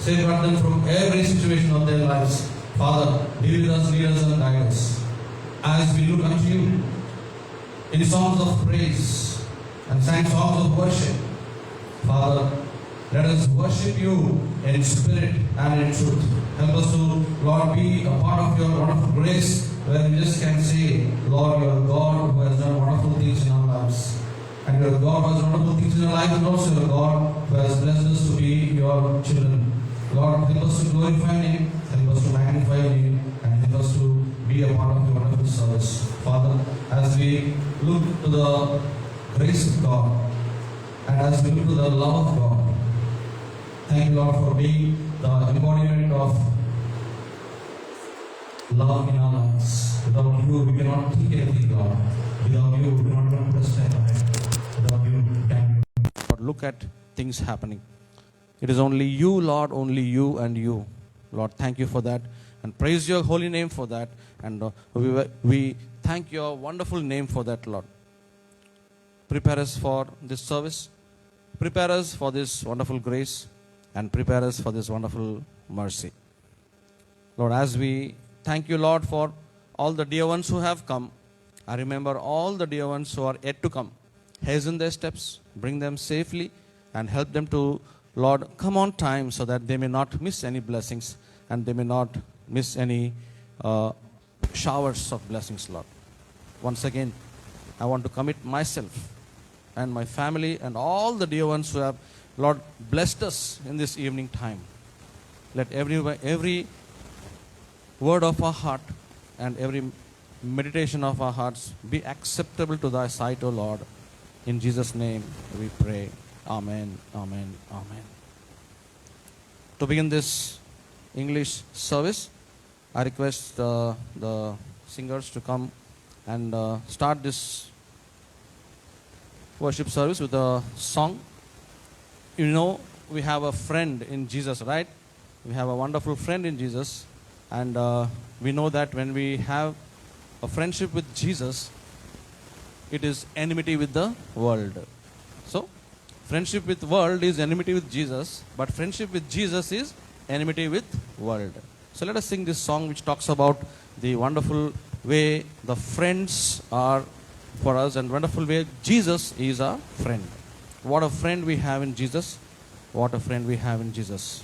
Safeguard them from every situation of their lives. Father, be with us, lead us and guide us. As we look unto you in songs of praise and sang songs of worship, Father, let us worship you in spirit and in truth. Help us to, Lord, be a part of your wonderful grace, where we just can say, Lord, you are God who has done wonderful things in our lives. And you are God who has done wonderful things in our lives, and also you are God who has blessed us to be your children. Lord, help us to glorify your name, help us to magnify your name, and help us to be a part of your wonderful service. Father, as we look to the grace of God, and as we look to the love of God, thank you, Lord, for being the embodiment of love in our lives. Without you, we cannot think anything, Lord. Without you, we cannot even put a step ahead. Without you, we can Lord, look at things happening. It is only you, Lord, only you and you. Lord, thank you for that, and praise your holy name for that. And we thank your wonderful name for that, Lord. Prepare us for this service. Prepare us for this wonderful grace, and prepare us for this wonderful mercy. Lord, as we thank you, Lord, for all the dear ones who have come, I remember all the dear ones who are yet to come. Hasten their steps, bring them safely, and help them to, Lord, come on time, so that they may not miss any blessings, and they may not miss any showers of blessings, Lord. Once again, I want to commit myself and my family and all the dear ones who have, Lord, blessed us in this evening time. Let every word of our heart and every meditation of our hearts be acceptable to thy sight, O Lord. In Jesus' name we pray. Amen, amen, amen. To begin this English service, I request the singers to come and start this worship service with a song. You know, we have a friend in Jesus, right? We have a wonderful friend in Jesus, and we know that when we have a friendship with Jesus, it is enmity with the world. So, friendship with world is enmity with Jesus, but friendship with Jesus is enmity with world. So let us sing this song which talks about the wonderful way the friends are for us, and wonderful way Jesus is our friend. What a friend we have in Jesus. What a friend we have in Jesus.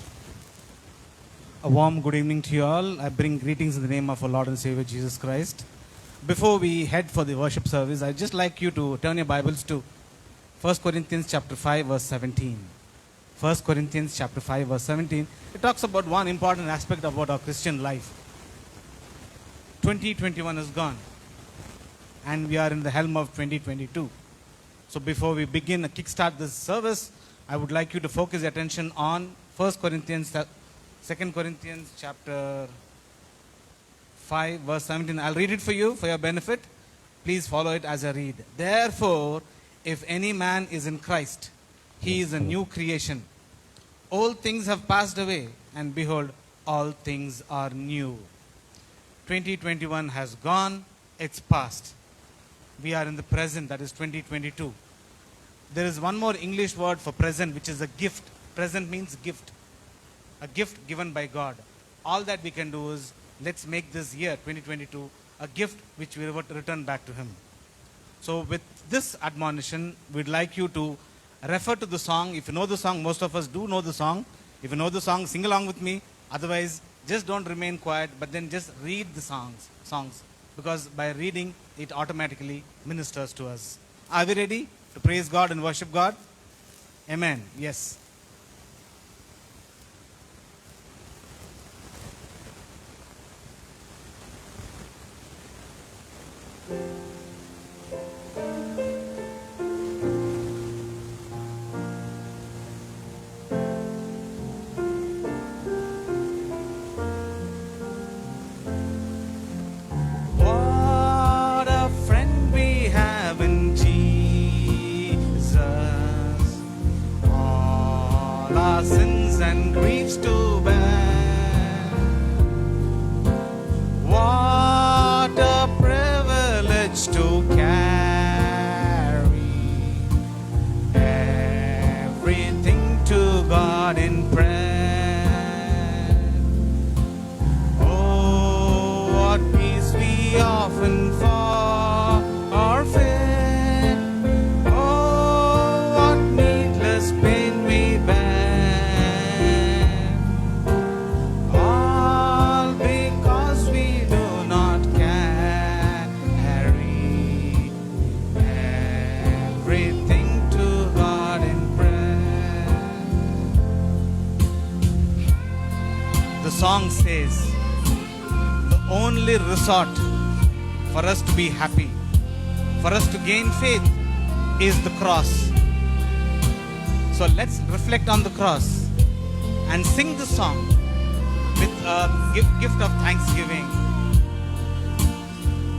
A warm good evening to you all. I bring greetings in the name of our Lord and Savior Jesus Christ. Before we head for the worship service, I'd just like you to turn your Bibles to 1 Corinthians chapter 5 verse 17. 1 Corinthians chapter 5 verse 17. It talks about one important aspect about our Christian life. 2021 is gone, and we are in the helm of 2022. So before we begin to kickstart this service, I would like you to focus your attention on 2 Corinthians chapter 5 verse 17. I'll read it for you for your benefit. Please follow it as I read. Therefore, if any man is in Christ, he is a new creation. Old things have passed away, and behold, all things are new. 2021 has gone, it's past. We are in the present, that is 2022. There is one more English word for present, which is a gift. Present means gift. A gift given by God. All that we can do is, let's make this year, 2022, a gift which we will return back to Him. So with this admonition, we'd like you to refer to the song. If you know the song, most of us do know the song. If you know the song, sing along with me. Otherwise, just don't remain quiet, but then just read the songs. Because by reading, it automatically ministers to us. Are we ready to praise God and worship God? Amen. Yes. What a friend we have in Jesus. All song says, the only resort for us to be happy, for us to gain faith, is the cross. So let's reflect on the cross and sing the song with a gift of thanksgiving.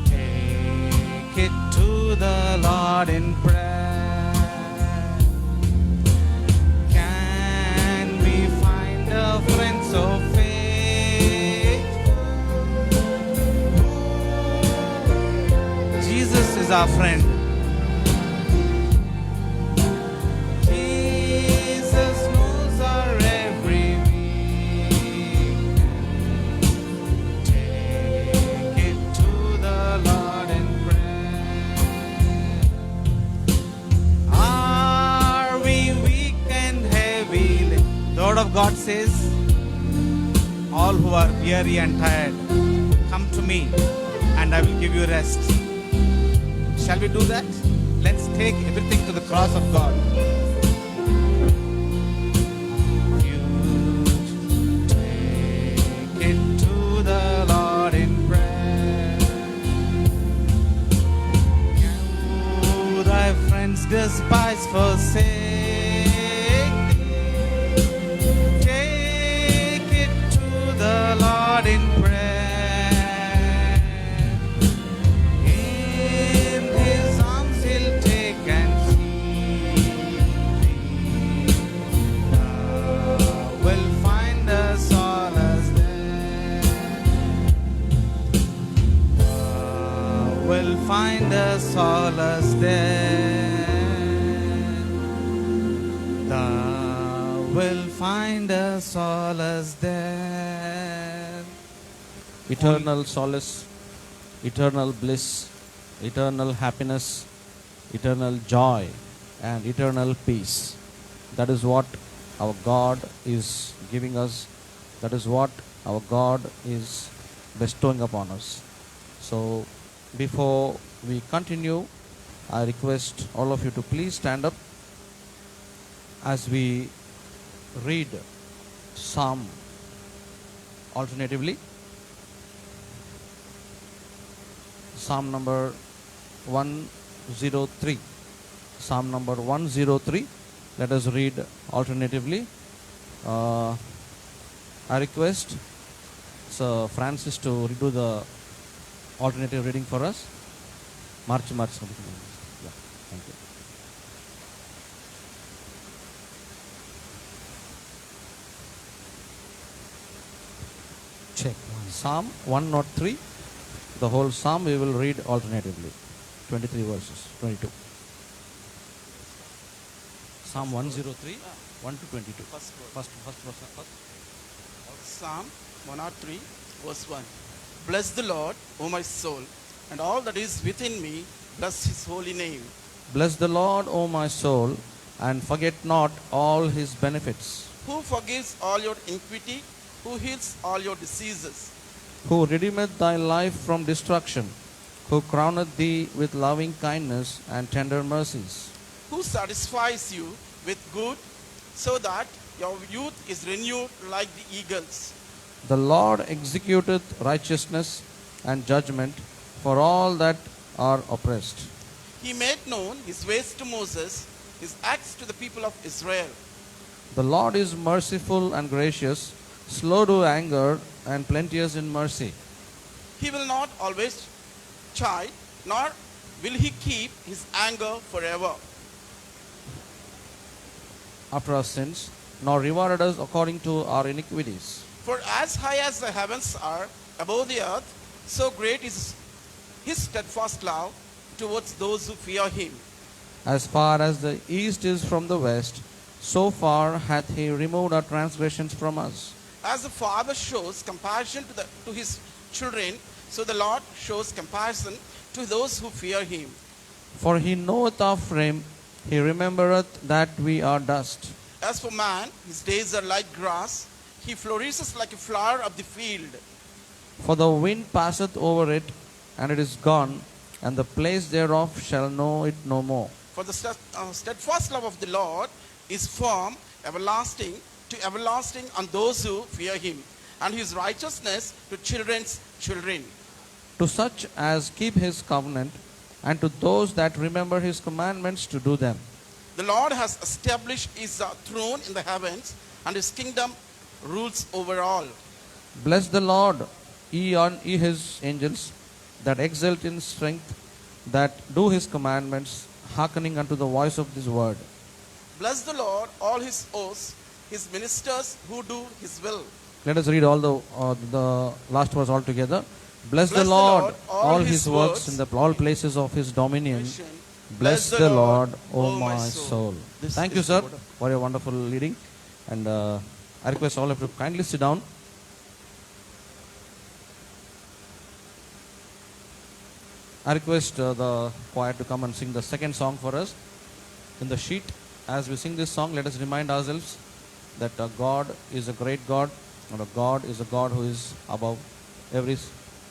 Take it to the Lord in prayer. Can we find a friend so faithful? Jesus is our friend. Jesus knows our every weakness. Take it to the Lord in prayer. Are we weak and heavy? The Word of God says, all who are weary and tired, come to me and I will give you rest. Shall we do that? Let's take everything to the cross of God. You take it to the Lord in prayer. You, thy friends despise, forsake thee. Take it to the Lord in prayer. In his arms he'll take and keep thee. Thou will find a solace there. Thou will find a solace there. Thou will find a solace there. Eternal solace, eternal bliss, eternal happiness, eternal joy, and eternal peace. That is what our God is giving us. That is what our God is bestowing upon us. So, before we continue, I request all of you to please stand up as we read Psalm alternatively. Psalm number 103. Psalm number 103. Let us read alternatively. I request Sir Francis to redo the alternative reading for us. March. Yeah, thank you. Check. Psalm 103. The whole psalm we will read alternatively. 23 verses. 22. Psalm 103, 1 to 22. First word. First verse. Psalm 103, verse 1. Bless the Lord, O my soul, and all that is within me, bless his holy name. Bless the Lord, O my soul, and forget not all his benefits, Who forgives all your iniquity, who heals all your diseases, who redeemeth thy life from destruction, who crowneth thee with loving kindness and tender mercies, who satisfies you with good, so that your youth is renewed like the eagles. The Lord executeth righteousness and judgment for all that are oppressed. He made known his ways to Moses, his acts to the people of Israel. The Lord is merciful and gracious, slow to anger, and plenteous in mercy. He will not always chide, nor will he keep his anger forever. After our sins, nor rewarded us according to our iniquities. For as high as the heavens are above the earth, so great is his steadfast love towards those who fear him. As far as the east is from the west, so far hath he removed our transgressions from us. As the Father shows compassion to his children, so the Lord shows compassion to those who fear him. For he knoweth our frame, he remembereth that we are dust. As for man, his days are like grass, he flourishes like a flower of the field. For the wind passeth over it, and it is gone, and the place thereof shall know it no more. For the steadfast love of the Lord is firm, everlasting to everlasting on those who fear him, and his righteousness to children's children. To such as keep his covenant, and to those that remember his commandments to do them. The Lord has established his throne in the heavens, and his kingdom rules over all. Bless the Lord, ye his angels, that exult in strength, that do his commandments, hearkening unto the voice of this word. Bless the Lord, all his hosts, his ministers who do his will. Let us read all the last verse all together. Bless the Lord, all his works in the all places of his dominion. Bless the Lord, O my soul. This Thank you, is sir, the word of- for your wonderful leading. And I request all of you to kindly sit down. I request the choir to come and sing the second song for us. In the sheet, as we sing this song, let us remind ourselves that God is a great God, and God is a God who is above every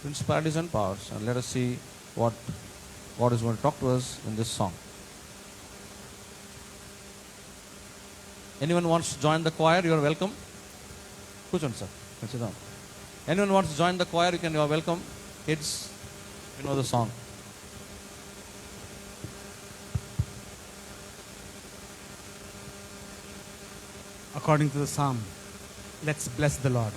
principalities and powers. And let us see what God is going to talk to us in this song. Anyone wants to join the choir, you are welcome. Kuchon, sir. Sit down. Anyone wants to join the choir, you are welcome. Kids, you know the song. According to the psalm, let's bless the Lord.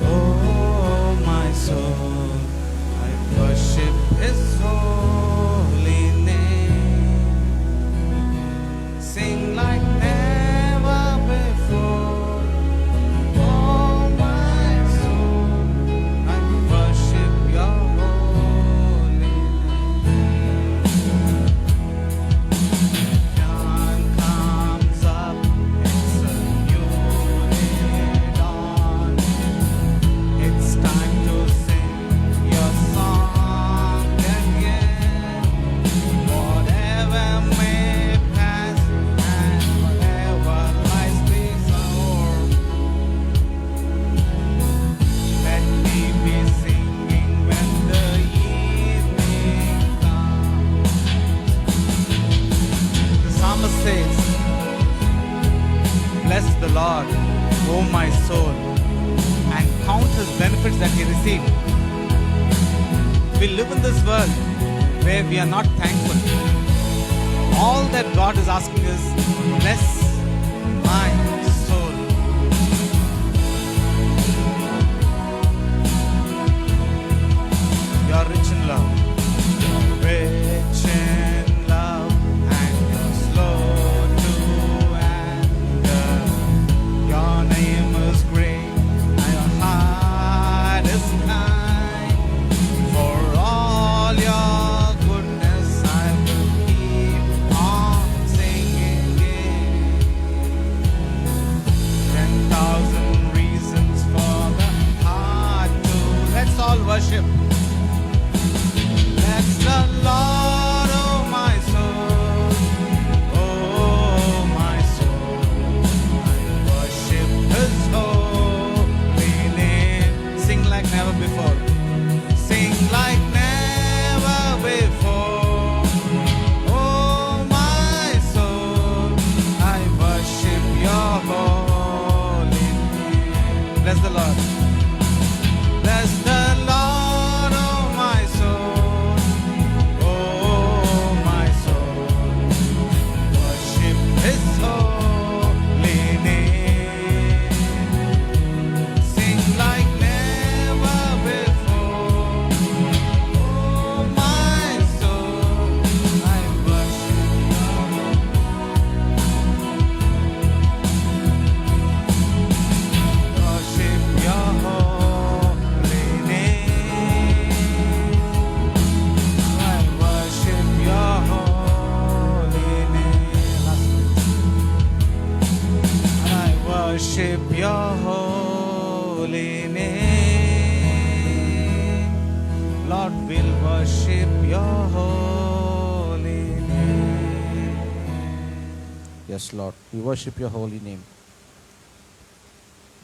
Oh, my soul, I worship his holy name. Sing like never before. Oh, my soul, I worship your holy name. Dawn comes up, it's a new dawn. It's time to sing your song again. Whatever may pass and whatever lies before, let me be singing when the evening comes. The psalmist says, bless the Lord, O my soul, and count his benefits that he received. We live in this world where we are not thankful. All that God is asking is, bless my soul. You are rich in love. You are rich in love, and you're slow to anger. Your name is great, and your heart is kind. For all your goodness, I will keep on singing it. 10,000 reasons for the heart to. Let's all worship. Bless the Lord, oh my soul. Oh, my soul. I worship his holy name. Sing like never before. Sing like never before. Oh, my soul. I worship your holy name. Bless the Lord. Bless the Lord, oh my soul. Oh, my soul. Worship his holy name. Sing like never before. Oh, my soul. I worship your worship your holy name. I worship your holy name. I worship your holy name. Lord, will worship your holy name. Yes, Lord, we worship your holy name.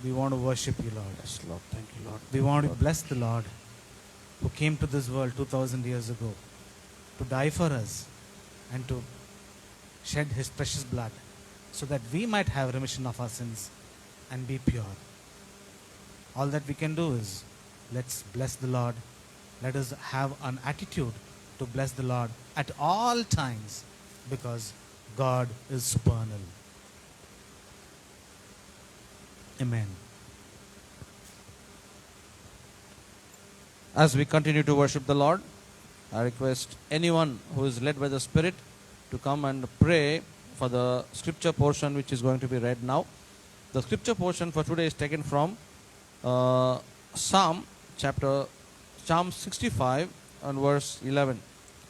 We want to worship you, Lord. Yes, Lord. Thank you, Lord. We want to bless the Lord who came to this world 2000 years ago to die for us and to shed his precious blood so that we might have remission of our sins and be pure. All that we can do is let's bless the Lord. Let us have an attitude to bless the Lord at all times because God is supernal. Amen. As we continue to worship the Lord, I request anyone who is led by the Spirit to come and pray for the scripture portion which is going to be read now. The scripture portion for today is taken from Psalm 65 and verse 11.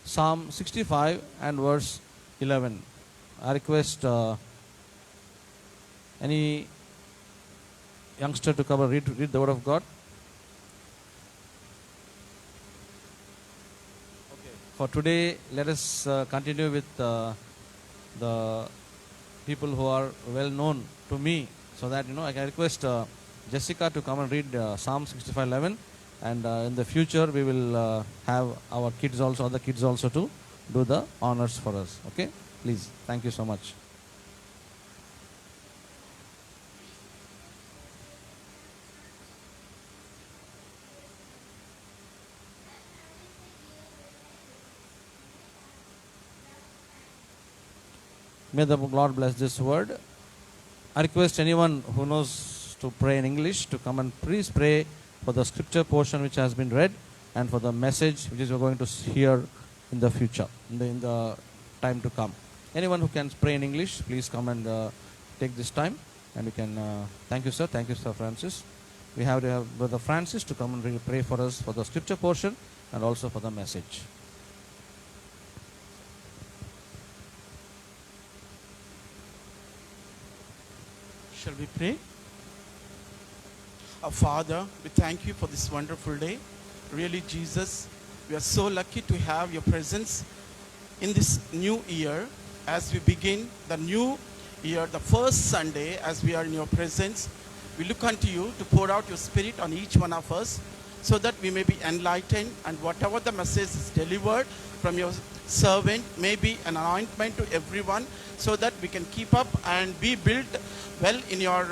Psalm 65 and verse 11. I request any youngster to come and read the word of God. For today, let us continue with the people who are well known to me, so that I can request Jessica to come and read Psalm 65:11, and in the future we will have our kids also, other kids also, to do the honors for us. Okay, please. Thank you so much. May the Lord bless this word. I request anyone who knows to pray in English to come and please pray for the scripture portion which has been read and for the message which is we're going to hear in the future, in the time to come. Anyone who can pray in English, please come and take this time, and we can. Thank you, sir. Thank you, Sir Francis. We have to have Brother Francis to come and pray for us for the scripture portion and also for the message. Shall we pray? Our Father, we thank you for this wonderful day. Really, Jesus, we are so lucky to have your presence in this new year as we begin the new year, the first Sunday as we are in your presence. We look unto you to pour out your Spirit on each one of us so that we may be enlightened, and whatever the message is delivered from your servant may be an anointment to everyone so that we can keep up and be built well in your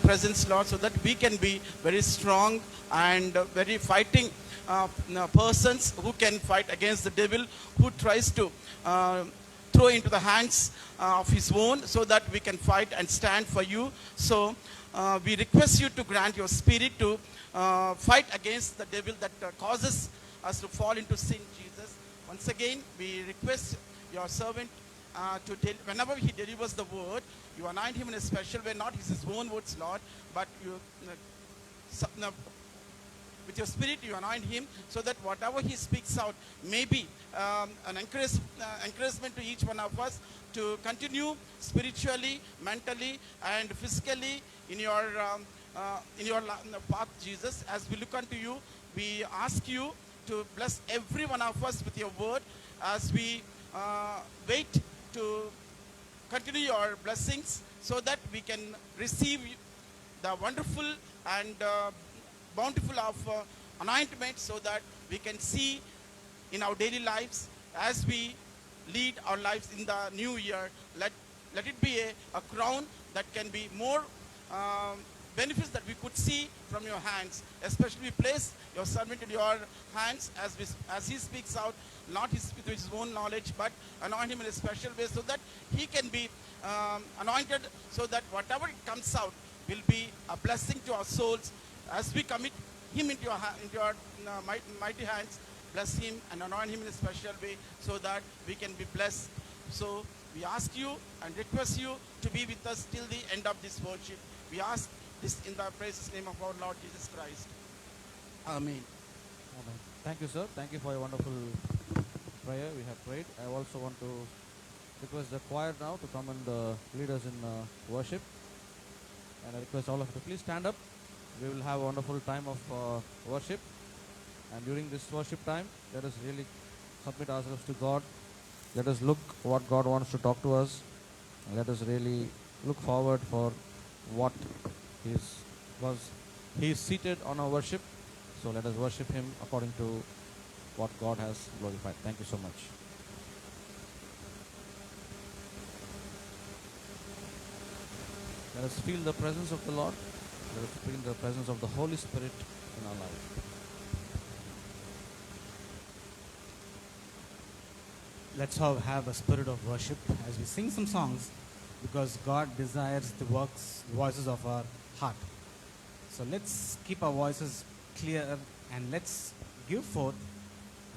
presence, Lord, so that we can be very strong and very fighting persons who can fight against the devil who tries to throw into the hands of his own, so that we can fight and stand for you. So we request you to grant your Spirit to fight against the devil that causes us to fall into sin, Jesus. Once again, we request your servant whenever he delivers the word, you anoint him in a special way, not his own words, Lord, but you, with your Spirit you anoint him so that whatever he speaks out may be an encouragement to each one of us to continue spiritually, mentally, and physically in your path, Jesus. As we look unto you, we ask you to bless every one of us with your word as we wait to continue your blessings so that we can receive the wonderful and bountiful of anointment, so that we can see in our daily lives as we lead our lives in the new year. Let it be a crown that can be more benefits that we could see from your hands. Especially we place your servant in your hands as he speaks out, not with his own knowledge, but anoint him in a special way so that he can be anointed, so that whatever comes out will be a blessing to our souls. As we commit him into your mighty hands, bless him and anoint him in a special way so that we can be blessed. So we ask you and request you to be with us till the end of this worship. We ask this in the precious name of our Lord Jesus Christ. Amen. Amen. Thank you, sir. Thank you for your wonderful prayer. We have prayed. I also want to request the choir now to come and lead us in worship. And I request all of you to please stand up. We will have a wonderful time of worship. And during this worship time, let us really submit ourselves to God. Let us look what God wants to talk to us. And let us really look forward for what He is seated on our worship. So let us worship him according to what God has glorified. Thank you so much. Let us feel the presence of the Lord. Let us feel the presence of the Holy Spirit in our life. Let's all have a spirit of worship as we sing some songs, because God desires the voices of our heart. So let's keep our voices clear and let's give forth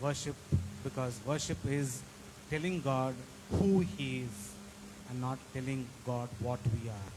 worship, because worship is telling God who He is and not telling God what we are.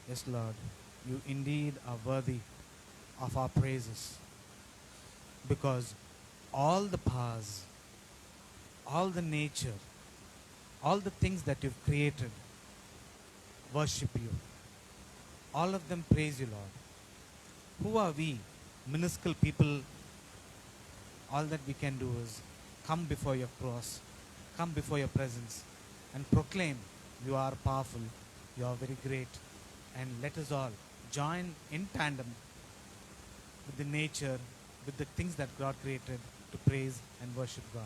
Yes, Lord, you indeed are worthy of our praises, because all the powers, all the nature, all the things that you've created worship you. All of them praise you, Lord. Who are we, minuscule people? All that we can do is come before your cross, come before your presence, and proclaim you are powerful, you are very great. And let us all join in tandem with the nature, with the things that God created, to praise and worship God.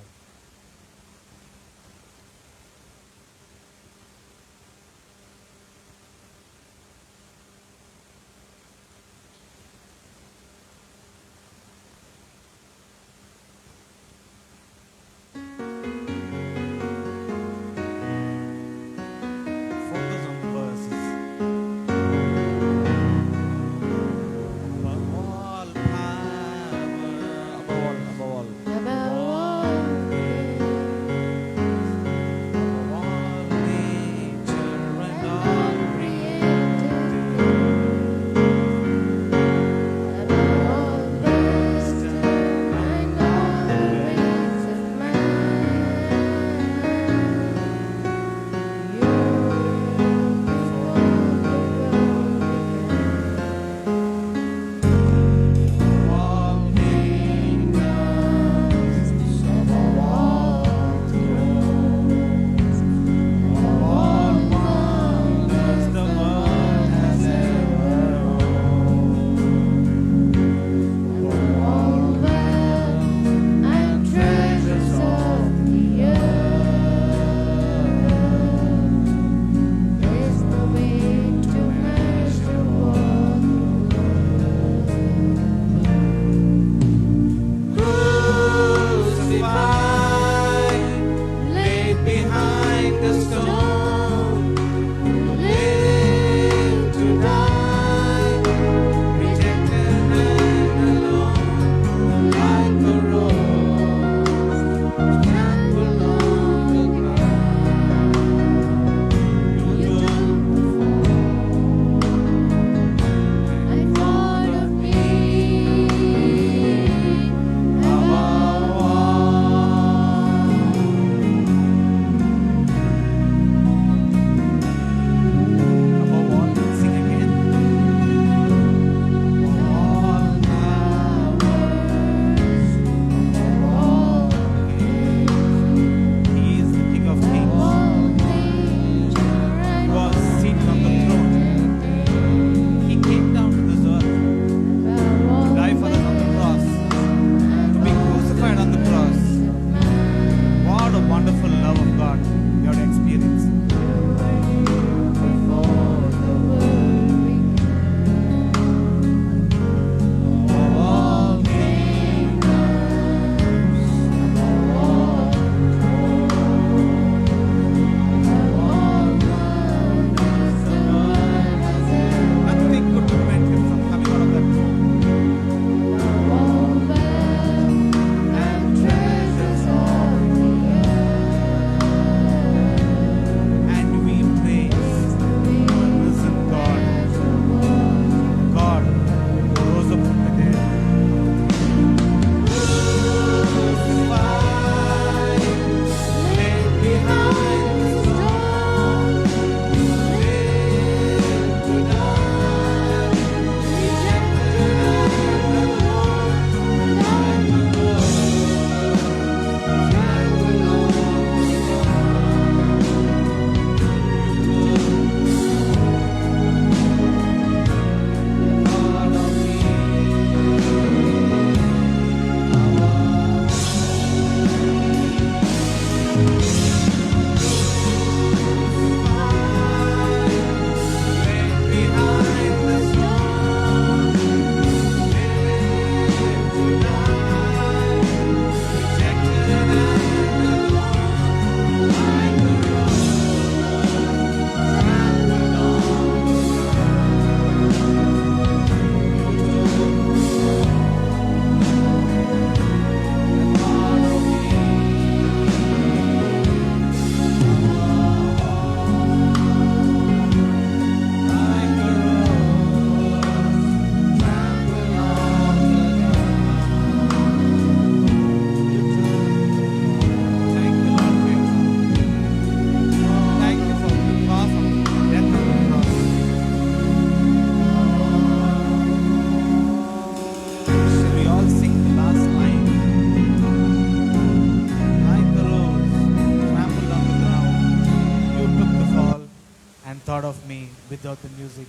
music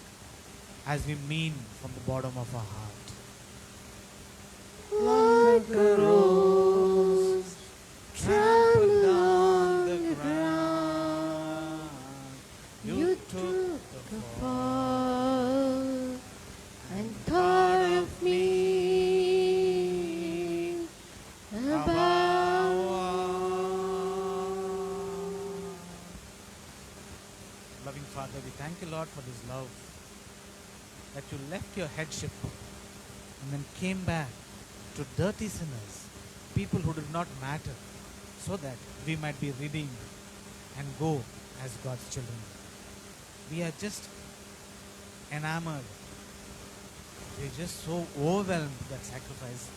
as we mean from the bottom of our heart. Like a rose Trampled on the ground, you took the fall and thought of me above all. Loving Father, we thank you, Lord, for this love, that you left your headship and then came back to dirty sinners, people who did not matter, so that we might be redeemed and go as God's children. We are just enamored. We are just so overwhelmed with that sacrifice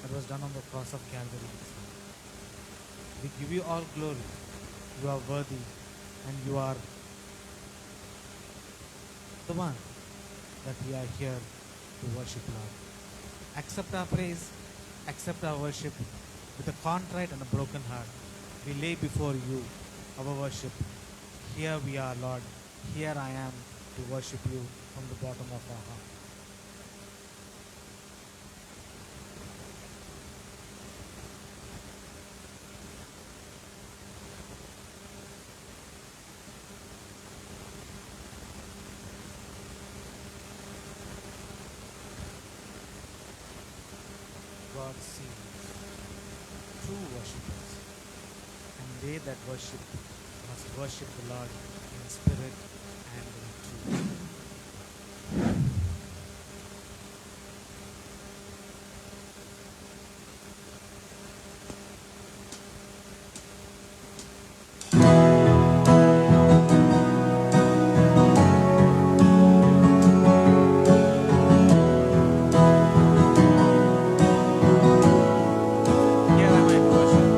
that was done on the cross of Calvary. We give you all glory. You are worthy and you are the one that we are here to worship, Lord. Accept our praise, accept our worship with a contrite and a broken heart. We lay before you our worship. Here we are, Lord. Here I am to worship you from the bottom of our heart. God sees true worshippers, and they that worship must worship the Lord in spirit and in truth. Here am I to worship.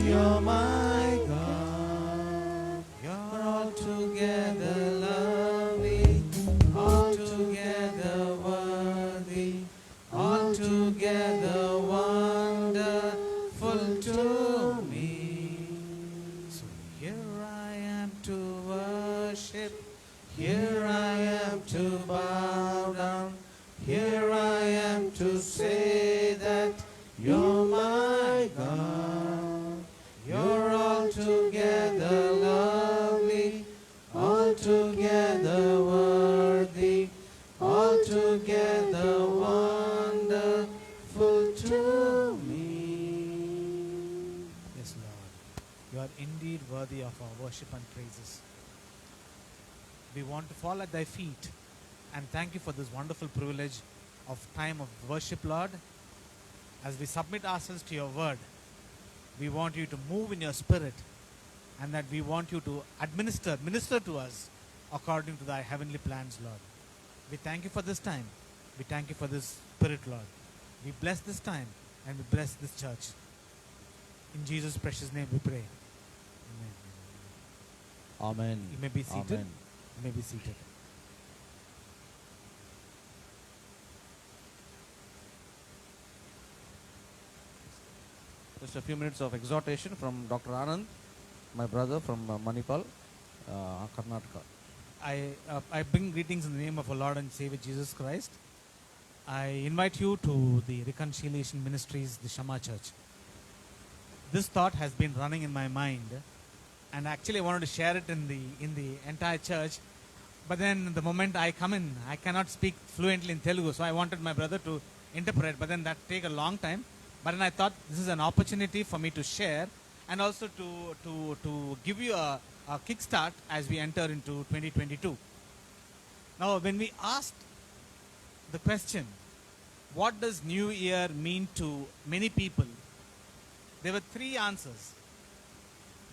You're my God. You're altogether lovely, altogether worthy, altogether wonderful to me. So here I am to worship, here I am to bow down, here I am to say that you're my God. You're altogether lovely, altogether worthy, altogether wonderful to me. Yes, Lord. You are indeed worthy of our worship and praises. We want to fall at thy feet and thank you for this wonderful privilege of time of worship, Lord. As we submit ourselves to your word, we want you to move in your spirit, and that we want you to minister to us according to thy heavenly plans, Lord. We thank you for this time. We thank you for this spirit, Lord. We bless this time and we bless this church. In Jesus' precious name we pray. Amen. Amen. You may be seated. Amen. You may be seated. Just a few minutes of exhortation from Dr. Anand, my brother from Manipal, Karnataka. I bring greetings in the name of our Lord and Savior Jesus Christ. I invite you to the Reconciliation Ministries, the Shama Church. This thought has been running in my mind, and actually I wanted to share it in the entire church. But then the moment I come in, I cannot speak fluently in Telugu, so I wanted my brother to interpret. But then that take a long time. But then I thought this is an opportunity for me to share, and also to give you a kickstart as we enter into 2022. Now, when we asked the question, what does New Year mean to many people? There were three answers.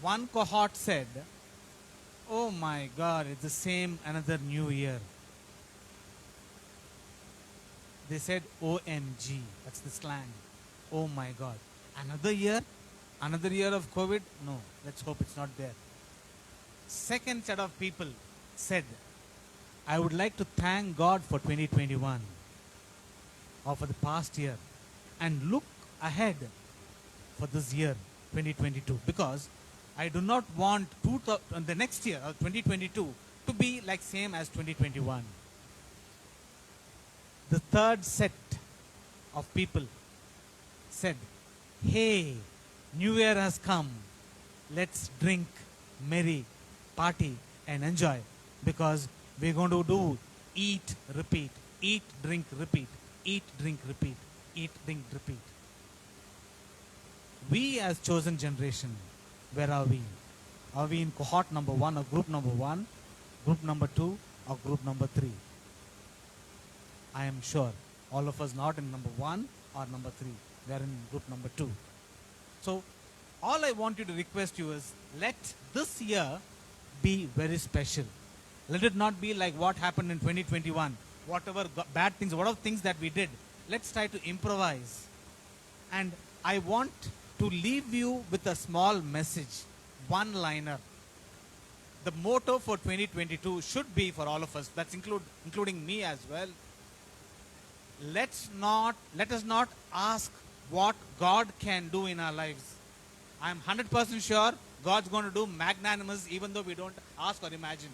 One cohort said, "Oh my God, it's the same another New Year." They said, "OMG," that's the slang. Oh my God. Another year of COVID? No, let's hope it's not there. Second set of people said, "I would like to thank God for 2021 or for the past year and look ahead for this year, 2022, because I do not want the next year, 2022, to be like same as 2021. The third set of people said, "Hey, New Year has come. Let's drink, merry, party, and enjoy, because we're going to do eat, repeat, eat, drink, repeat, eat, drink, repeat, eat, drink, repeat." We as chosen generation, where are we? Are we in cohort number 1 or group number 1, group number 2 or group number 3? I am sure all of us not in number 1 or number 3. We are in group number 2. So all I want you to request you is, let this year be very special. Let it not be like what happened in 2021. Whatever bad things, whatever things that we did, let's try to improvise. And I want to leave you with a small message, one-liner. The motto for 2022 should be for all of us, that's including me as well. Let us not ask what God can do in our lives. I am 100% sure God's going to do magnanimous even though we don't ask or imagine.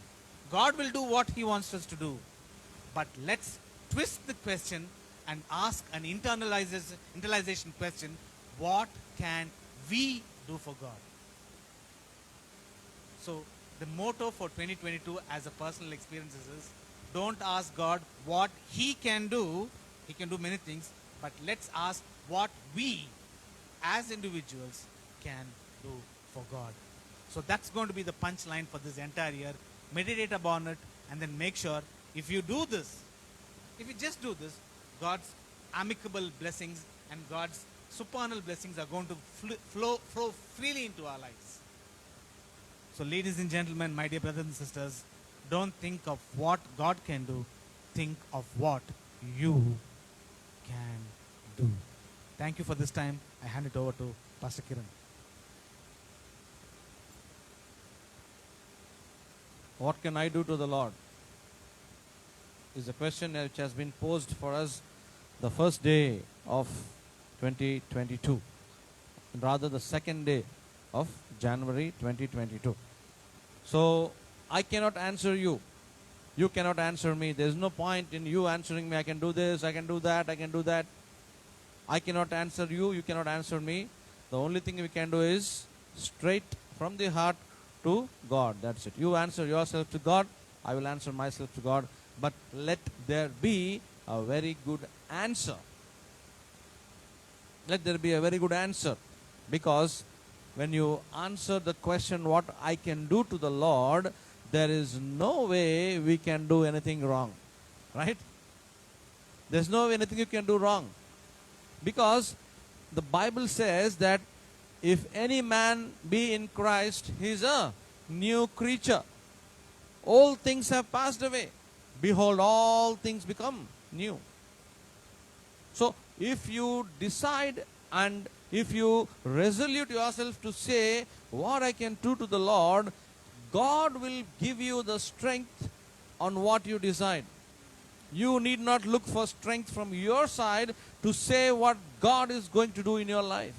God will do what He wants us to do. But let's twist the question and ask an internalization question. What can we do for God? So the motto for 2022 as a personal experience is, don't ask God what He can do. He can do many things. But let's ask what we as individuals can do for God. So that's going to be the punchline for this entire year. Meditate upon it and then make sure if you do this, if you just do this, God's amicable blessings and God's supernal blessings are going to flow freely into our lives. So ladies and gentlemen, my dear brothers and sisters, Don't think of what God can do. Think of what you can do. Thank you for this time. I hand it over to Pastor Kiran. What can I do to the Lord? Is a question which has been posed for us the first day of 2022, rather the second day of January 2022. So I cannot answer you. You cannot answer me. There is no point in you answering me. I can do this, I can do that, I can do that. I cannot answer you, you cannot answer me. The only thing we can do is straight from the heart to God. That's it. You answer yourself to God, I will answer myself to God. But let there be a very good answer. Let there be a very good answer. Because when you answer the question, what I can do to the Lord, there is no way we can do anything wrong. Right? There's no way anything you can do wrong. Because the Bible says that if any man be in Christ, he is a new creature. All things have passed away. Behold, all things become new. So, if you decide and if you resolute yourself to say, what I can do to the Lord, God will give you the strength on what you decide. You need not look for strength from your side to say what God is going to do in your life.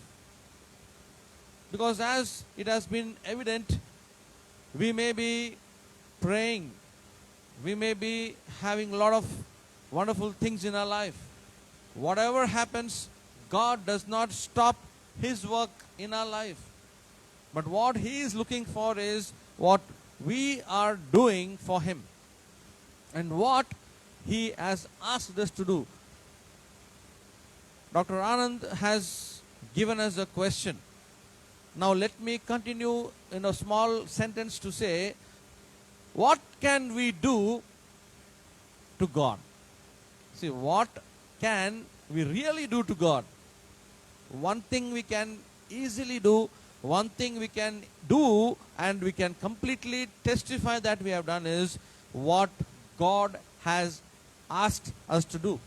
Because as it has been evident, we may be praying, we may be having a lot of wonderful things in our life. Whatever happens, God does not stop His work in our life. But what He is looking for is what we are doing for Him. And what He has asked us to do. Dr. Anand has given us a question. Now let me continue in a small sentence to say, what can we do to God? See, what can we really do to God? One thing we can easily do, one thing we can do and we can completely testify that we have done is what God has asked us to do.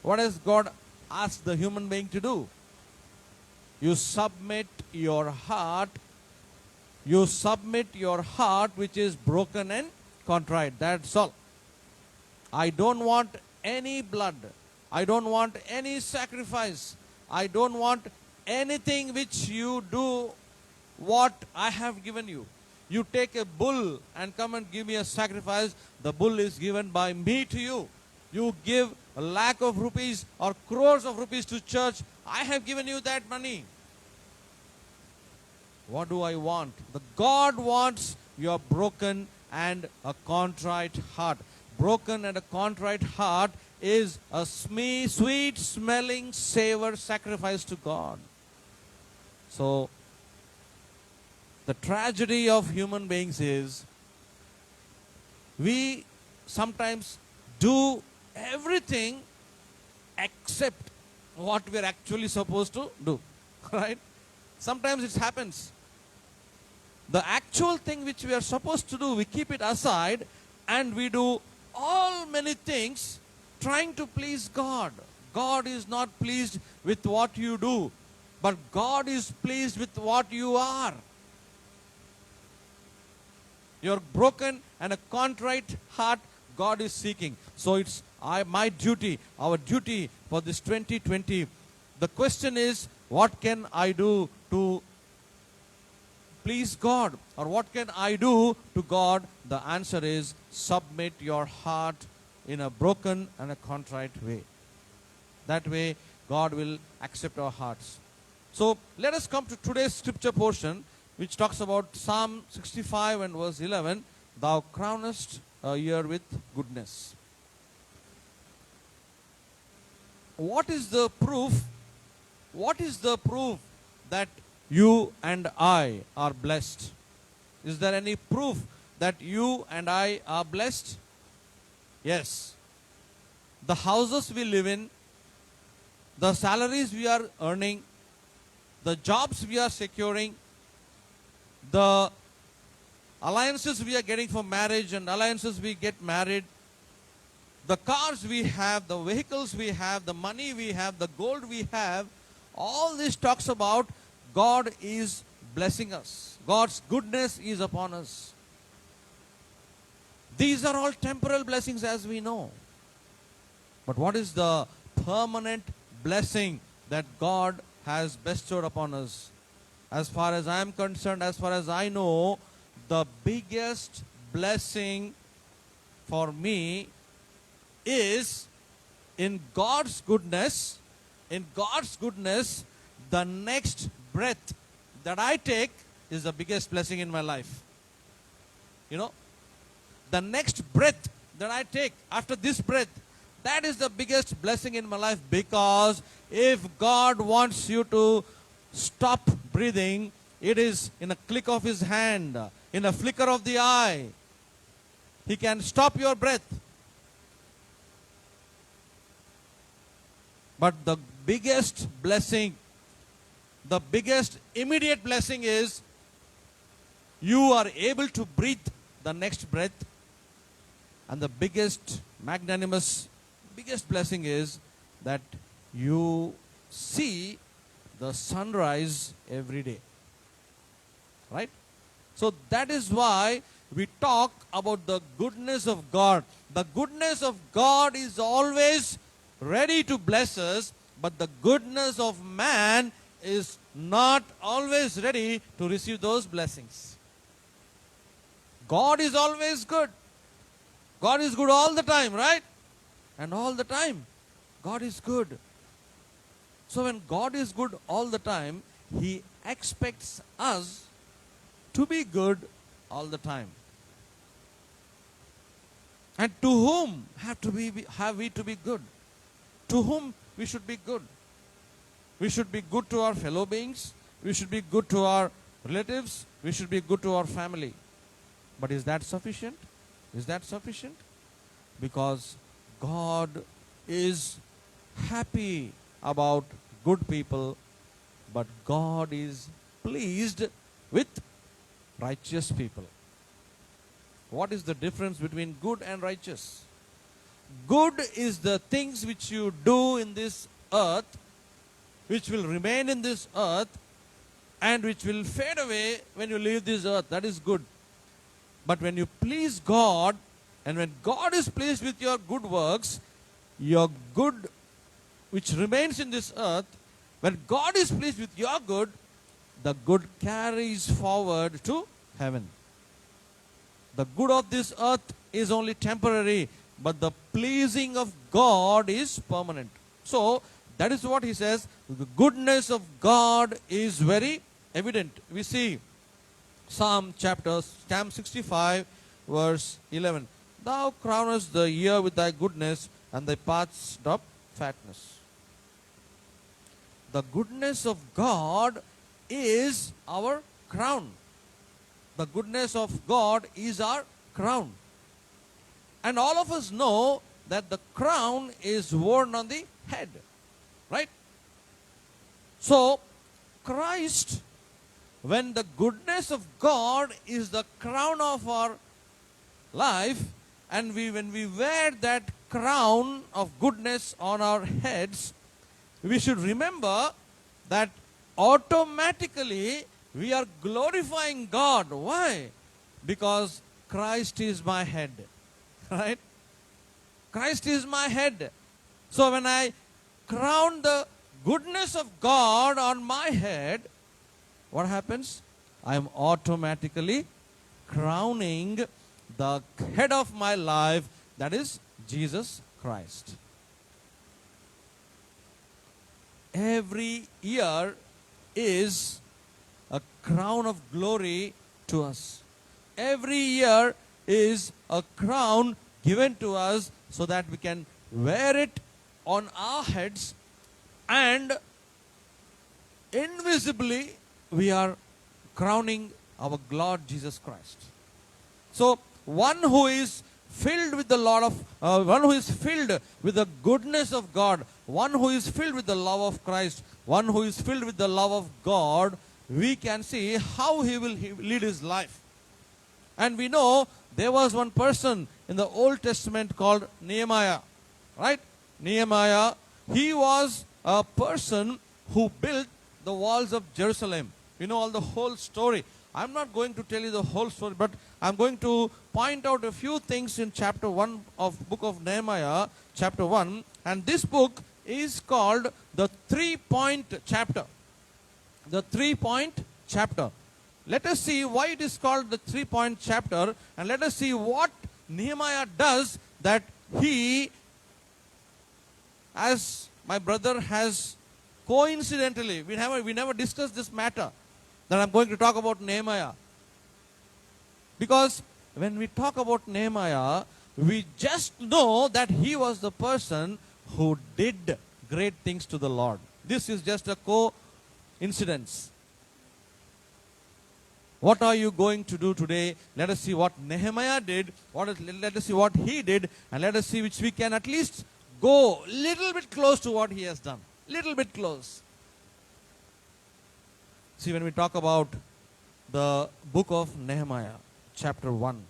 What has God asked the human being to do? You submit your heart. You submit your heart which is broken and contrite. That's all. I don't want any blood. I don't want any sacrifice. I don't want anything which you do what I have given you. You take a bull and come and give me a sacrifice. The bull is given by me to you. You give a lakh of rupees or crores of rupees to church. I have given you that money. What do I want? The God wants your broken and a contrite heart. Broken and a contrite heart is a sweet smelling savor sacrifice to God. So, the tragedy of human beings is we sometimes do everything except what we are actually supposed to do. Right? Sometimes it happens. The actual thing which we are supposed to do, we keep it aside and we do all many things trying to please God. God is not pleased with what you do, but God is pleased with what you are. Your broken and a contrite heart, God is seeking. So it's my duty, our duty for this 2020. The question is, what can I do to please God? Or what can I do to God? The answer is, submit your heart in a broken and a contrite way. That way, God will accept our hearts. So, let us come to today's scripture portion, which talks about Psalm 65 and verse 11. Thou crownest a year with goodness. What is the proof? What is the proof that you and I are blessed? Is there any proof that you and I are blessed? Yes. The houses we live in, the salaries we are earning, the jobs we are securing, the alliances we are getting for marriage and alliances we get married, the cars we have, the vehicles we have, the money we have, the gold we have, all this talks about God is blessing us. God's goodness is upon us. These are all temporal blessings as we know. But what is the permanent blessing that God has bestowed upon us? As far as I am concerned, as far as I know, the biggest blessing for me is in God's goodness. In God's goodness, the next breath that I take is the biggest blessing in my life. You know, the next breath that I take after this breath, that is the biggest blessing in my life, because if God wants you to stop breathing, it is in a click of his hand, in a flicker of the eye. He can stop your breath. But the biggest blessing, the biggest immediate blessing is you are able to breathe the next breath. And the biggest magnanimous, biggest blessing is that you see the sunrise every day. Right? So that is why we talk about the goodness of God. The goodness of God is always ready to bless us, but the goodness of man is not always ready to receive those blessings. God is always good. God is good all the time, right? And all the time, God is good. So when God is good all the time, he expects us to be good all the time. And to whom have we to be good? To whom we should be good? We should be good to our fellow beings. We should be good to our relatives. We should be good to our family. But is that sufficient? Is that sufficient? Because God is happy about good people, but God is pleased with righteous people. What is the difference between good and righteous? Good is the things which you do in this earth, which will remain in this earth, and which will fade away when you leave this earth. That is good. But when you please God, and when God is pleased with your good works, your good which remains in this earth, when God is pleased with your good, the good carries forward to heaven. The good of this earth is only temporary, but the pleasing of God is permanent. So, that is what he says. The goodness of God is very evident. We see Psalm 65, verse 11. Thou crownest the year with thy goodness, and thy paths drop fatness. The goodness of God is our crown. The goodness of God is our crown. And all of us know that the crown is worn on the head. Right? So, Christ, when the goodness of God is the crown of our life, and when we wear that crown of goodness on our heads, we should remember that automatically we are glorifying God. Why? Because Christ is my head. Right? Christ is my head. So when I crown the goodness of God on my head, what happens? I am automatically crowning the head of my life, that is Jesus Christ. Every year is a crown of glory to us. Every year is a crown given to us so that we can wear it on our heads, and invisibly we are crowning our Lord Jesus Christ. So one who is filled with one who is filled with the goodness of God, one who is filled with the love of Christ, one who is filled with the love of God, we can see how he will lead his life. And we know there was one person in the Old Testament called Nehemiah. Right? Nehemiah, he was a person who built the walls of Jerusalem. You know all the whole story. I'm not going to tell you the whole story, but I'm going to point out a few things in chapter 1 of book of Nehemiah, chapter 1. And this book is called the 3-point chapter. The 3-point chapter. Let us see why it is called the 3-point chapter, and let us see what Nehemiah does that he, as my brother has coincidentally, we never discussed this matter, that I'm going to talk about Nehemiah. Because when we talk about Nehemiah, we just know that he was the person who did great things to the Lord. This is just a coincidence. What are you going to do today? Let us see what Nehemiah did. Let us see what he did. And let us see which we can at least go a little bit close to what he has done. Little bit close. See, when we talk about the book of Nehemiah, chapter 1.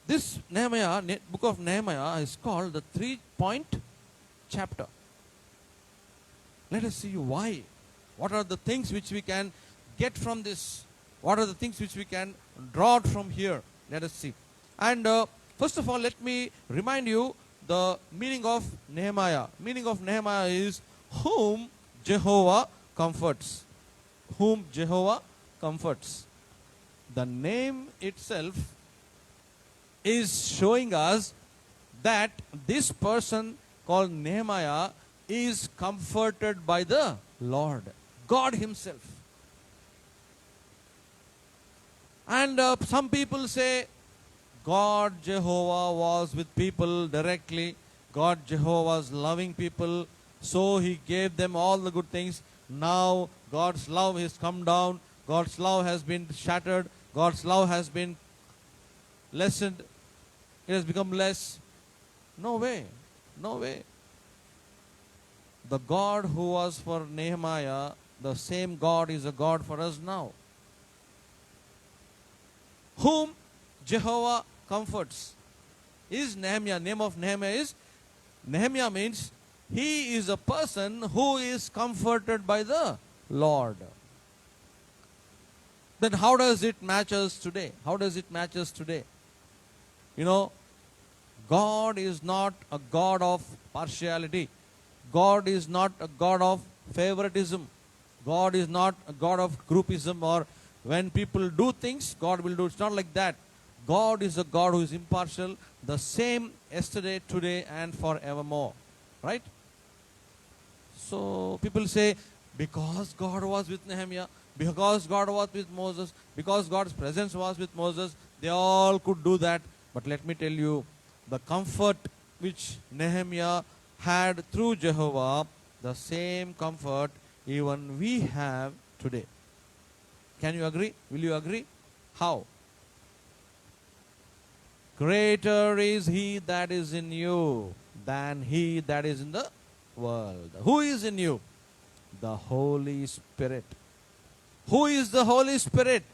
This book of Nehemiah is called the 3-point chapter. Let us see why. What are the things which we can get from this? What are the things which we can draw out from here? Let us see. And first of all, let me remind you the meaning of Nehemiah. Meaning of Nehemiah is whom Jehovah comforts. Whom Jehovah comforts. The name itself is showing us that this person called Nehemiah is comforted by the Lord, God himself. And some people say God Jehovah was with people directly. God Jehovah was loving people, so he gave them all the good things. Now God's love has come down. God's love has been shattered. God's love has been lessened. It has become less. No way. No way. The God who was for Nehemiah, the same God is a God for us now. Whom Jehovah comforts is Nehemiah. Name of Nehemiah is Nehemiah, means he is a person who is comforted by the Lord. Then how does it match us today? How does it match us today? You know, God is not a God of partiality. God is not a God of favoritism. God is not a God of groupism, or when people do things, God will do. It's not like that. God is a God who is impartial, the same yesterday, today, and forevermore. Right? So people say, because God was with Nehemiah, because God was with Moses, because God's presence was with Moses, they all could do that. But let me tell you, the comfort which Nehemiah had through Jehovah, the same comfort even we have today. Can you agree? Will you agree? How? Greater is he that is in you than he that is in the world. Who is in you? The Holy Spirit. Who is the Holy Spirit?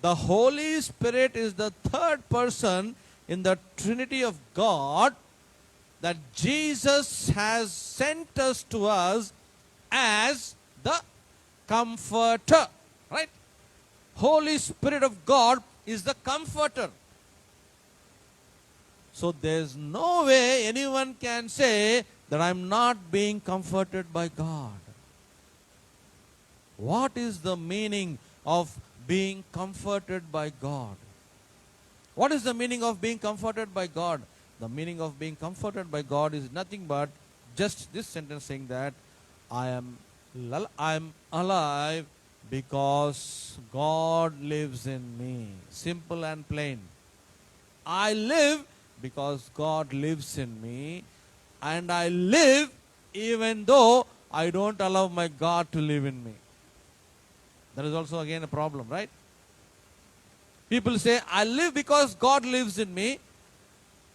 The Holy Spirit is the third person in the Trinity of God that Jesus has sent us to us as the Comforter. Right? Holy Spirit of God is the Comforter. So there's no way anyone can say that I'm not being comforted by God. What is the meaning of being comforted by God? What is the meaning of being comforted by God? The meaning of being comforted by God is nothing but just this sentence saying that I am alive because God lives in me. Simple and plain. I live because God lives in me, and I live even though I don't allow my God to live in me. That is also again a problem, right? People say, I live because God lives in me,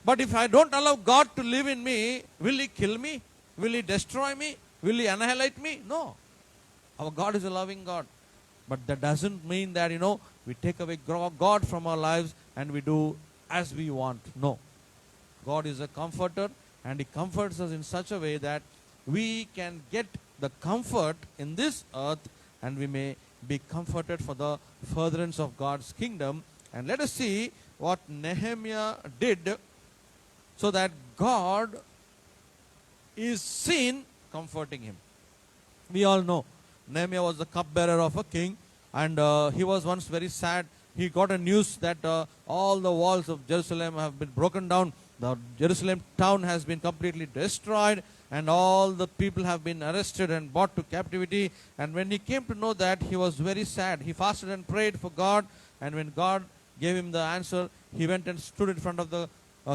but if I don't allow God to live in me, will he kill me? Will he destroy me? Will he annihilate me? No. Our God is a loving God. But that doesn't mean that, we take away God from our lives and we do as we want. No. God is a comforter, and He comforts us in such a way that we can get the comfort in this earth, and we may be comforted for the furtherance of God's kingdom. And let us see what Nehemiah did so that God is seen comforting him. We all know Nehemiah was the cupbearer of a king, and he was once very sad. He got a news that all the walls of Jerusalem have been broken down. The Jerusalem town has been completely destroyed, and all the people have been arrested and brought to captivity. And when he came to know that, he was very sad. He fasted and prayed for God, and when God gave him the answer, he went and stood in front of the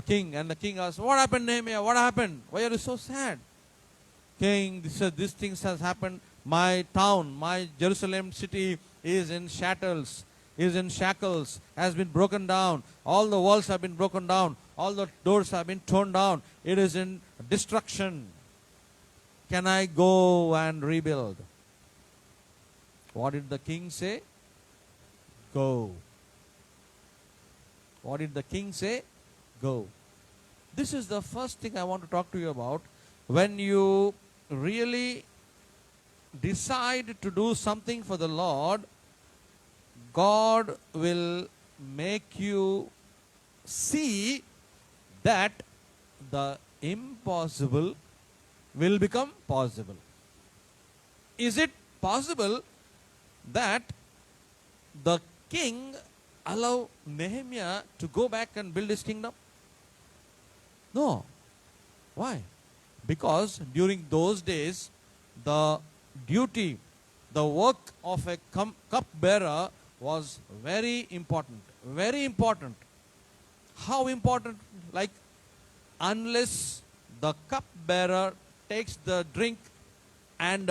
king. And the king asked, "What happened, Nehemiah? What happened? Why are you so sad?" King, this things has happened. My town, my Jerusalem city is in shackles, has been broken down. All the walls have been broken down. All the doors have been torn down. It is in destruction. Can I go and rebuild? What did the king say? Go. What did the king say? Go. This is the first thing I want to talk to you about. When you really decide to do something for the Lord, God will make you see that the impossible will become possible. Is it possible that the king allow Nehemiah to go back and build his kingdom? No. Why? Because during those days, the duty, the work of a cupbearer was very important. Very important. How important? Like, unless the cupbearer takes the drink and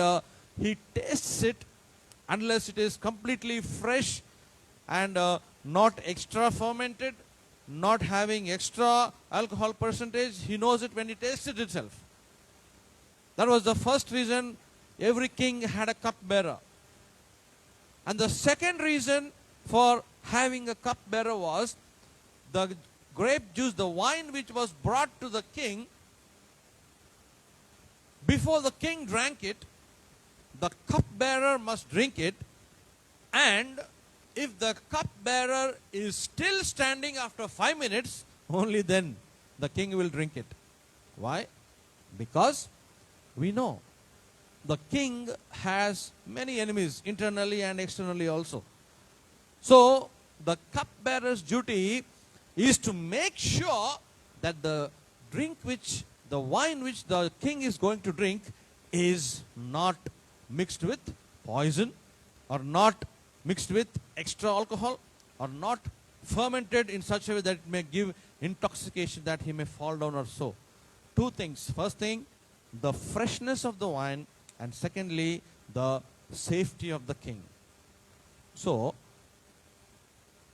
he tastes it, unless it is completely fresh and not extra fermented, not having extra alcohol percentage, he knows it when he tastes it itself. That was the first reason every king had a cupbearer. And the second reason for having a cupbearer was the grape juice, the wine which was brought to the king. Before the king drank it, the cupbearer must drink it, and if the cupbearer is still standing after 5 minutes, only then the king will drink it. Why? Because we know the king has many enemies, internally and externally also. So the cupbearer's duty is to make sure that the wine which the king is going to drink is not mixed with poison, or not mixed with extra alcohol, or not fermented in such a way that it may give intoxication, that he may fall down or so. Two things. First thing, the freshness of the wine, and secondly, the safety of the king. So,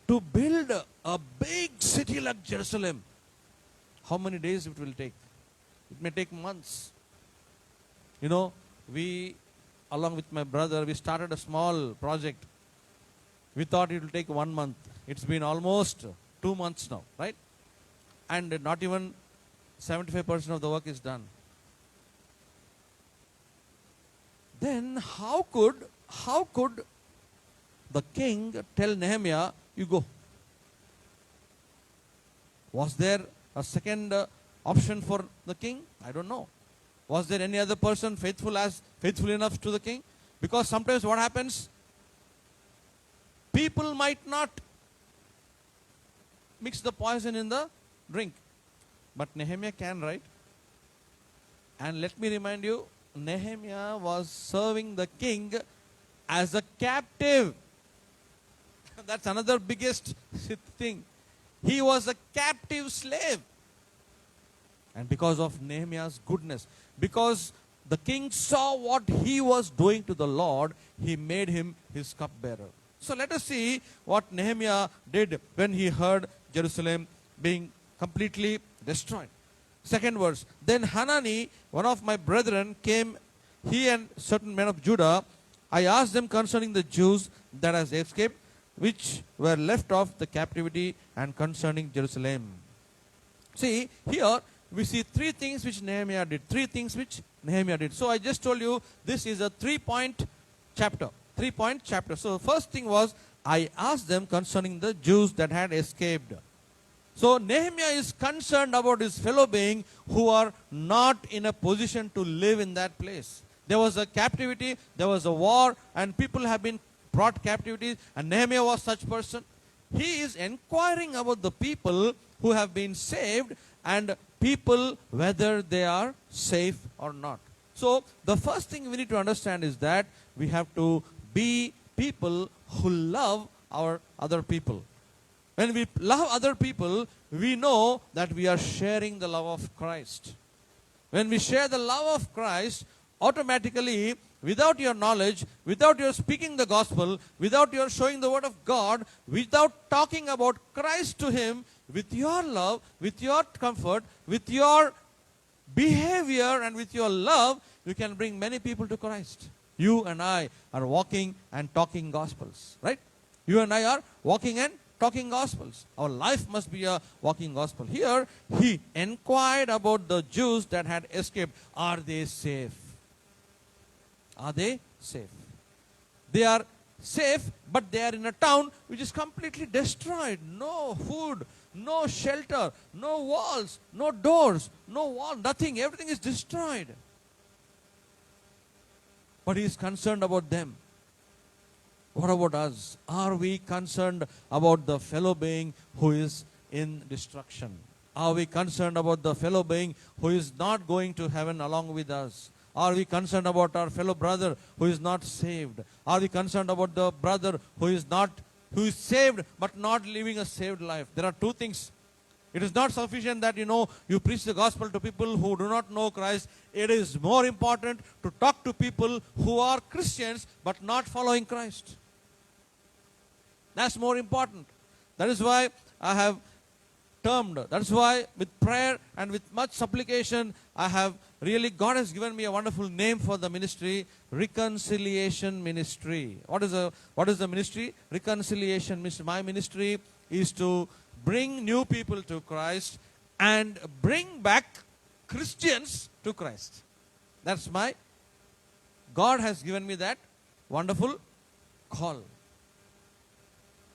to build a big city like Jerusalem, how many days it will take? It may take months. You know, we, along with my brother, we started a small project. We thought it will take 1 month. It's been almost 2 months now, right? And not even 75% of the work is done. Then how could the king tell Nehemiah, "You go"? Was there a second option for the king? I don't know. Was there any other person faithful enough to the king? Because sometimes what happens, people might not mix the poison in the drink, but Nehemiah can, right? And let me remind you, Nehemiah was serving the king as a captive. That's another biggest thing. He was a captive slave. And because of Nehemiah's goodness, because the king saw what he was doing to the Lord, he made him his cupbearer. So let us see what Nehemiah did when he heard Jerusalem being completely destroyed. Second verse, "Then Hanani, one of my brethren, came, he and certain men of Judah. I asked them concerning the Jews that has escaped, which were left of the captivity and concerning Jerusalem. See, here we see three things which Nehemiah did. Three things which Nehemiah did. So I just told you this is a 3-point chapter. 3-point chapter. So first thing was, I asked them concerning the Jews that had escaped. So Nehemiah is concerned about his fellow being who are not in a position to live in that place. There was a captivity, there was a war, and people have been brought captivity, and Nehemiah was such person. He is inquiring about the people who have been saved and people whether they are safe or not. So the first thing we need to understand is that we have to be people who love our other people. When we love other people, we know that we are sharing the love of Christ. When we share the love of Christ, automatically, without your knowledge, without your speaking the gospel, without your showing the word of God, without talking about Christ to him, with your love, with your comfort, with your behavior and with your love, you can bring many people to Christ. You and I are walking and talking gospels, right? You and I are walking and talking gospels. Our life must be a walking gospel. Here, he inquired about the Jews that had escaped. Are they safe? Are they safe? They are safe, but they are in a town which is completely destroyed. No food, no shelter, no walls, no doors, no wall, nothing. Everything is destroyed. But he is concerned about them. What about us? Are we concerned about the fellow being who is in destruction? Are we concerned about the fellow being who is not going to heaven along with us? Are we concerned about our fellow brother who is not saved? Are we concerned about the brother who is saved but not living a saved life? There are two things. It is not sufficient that you preach the gospel to people who do not know Christ. It is more important to talk to people who are Christians but not following Christ. That's more important. That is why I have that is why with prayer and with much supplication, God has given me a wonderful name for the ministry, Reconciliation Ministry. What is the ministry? Reconciliation Ministry. My ministry is to bring new people to Christ and bring back Christians to Christ. God has given me that wonderful call.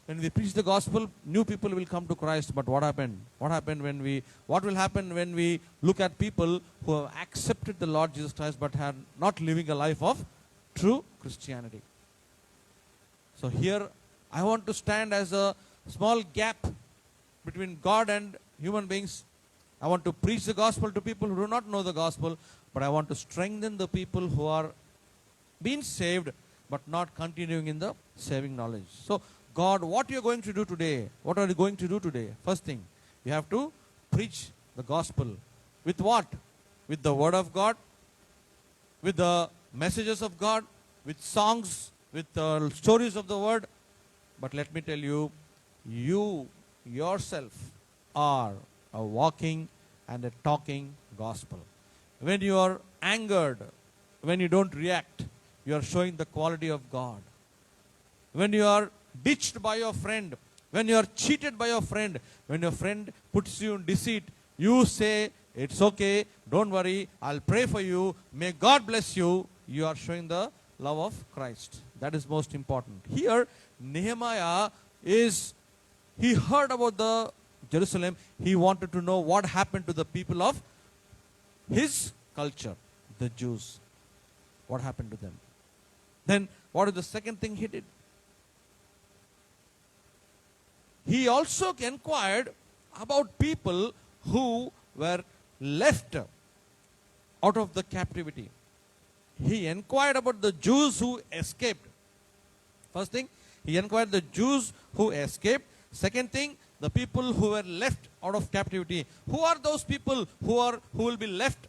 When we preach the gospel, new people will come to Christ. But what happened? What will happen when we look at people who have accepted the Lord Jesus Christ but are not living a life of true Christianity? So here, I want to stand as a small gap between God and human beings. I want to preach the gospel to people who do not know the gospel, but I want to strengthen the people who are being saved but not continuing in the saving knowledge. So, God, what you are going to do today? What are you going to do today? First thing, you have to preach the gospel. With what? With the word of God, with the messages of God, with songs, with the stories of the word. But let me tell you, you yourself are a walking and a talking gospel. When you are angered, when you don't react, you are showing the quality of God. When you are ditched by your friend, when you are cheated by your friend, when your friend puts you in deceit, you say, it's okay, don't worry, I'll pray for you, may God bless you. You are showing the love of Christ. That is most important. Here, Nehemiah he heard about the Jerusalem. He wanted to know what happened to the people of his culture, the Jews. What happened to them? Then, what is the second thing he did? He also inquired about people who were left out of the captivity. He inquired about the Jews who escaped. First thing, he inquired the Jews who escaped. Second thing, the people who were left out of captivity. Who are those people who will be left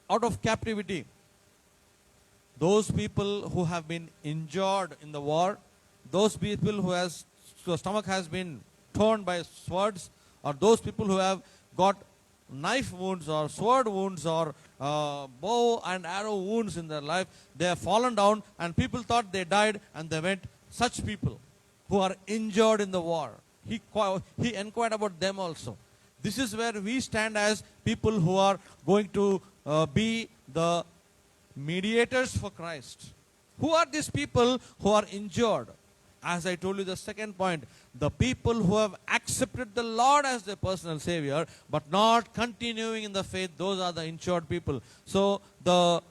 out of captivity? Those people who have been injured in the war, those people whose stomach has been torn by swords, or those people who have got knife wounds or sword wounds or bow and arrow wounds in their life. They have fallen down and people thought they died and they went. Such people who are injured in the war. He inquired about them also. This is where we stand as people who are going to be the mediators for Christ. Who are these people who are injured? As I told you, the second point, the people who have accepted the Lord as their personal Savior but not continuing in the faith, those are the injured people. So the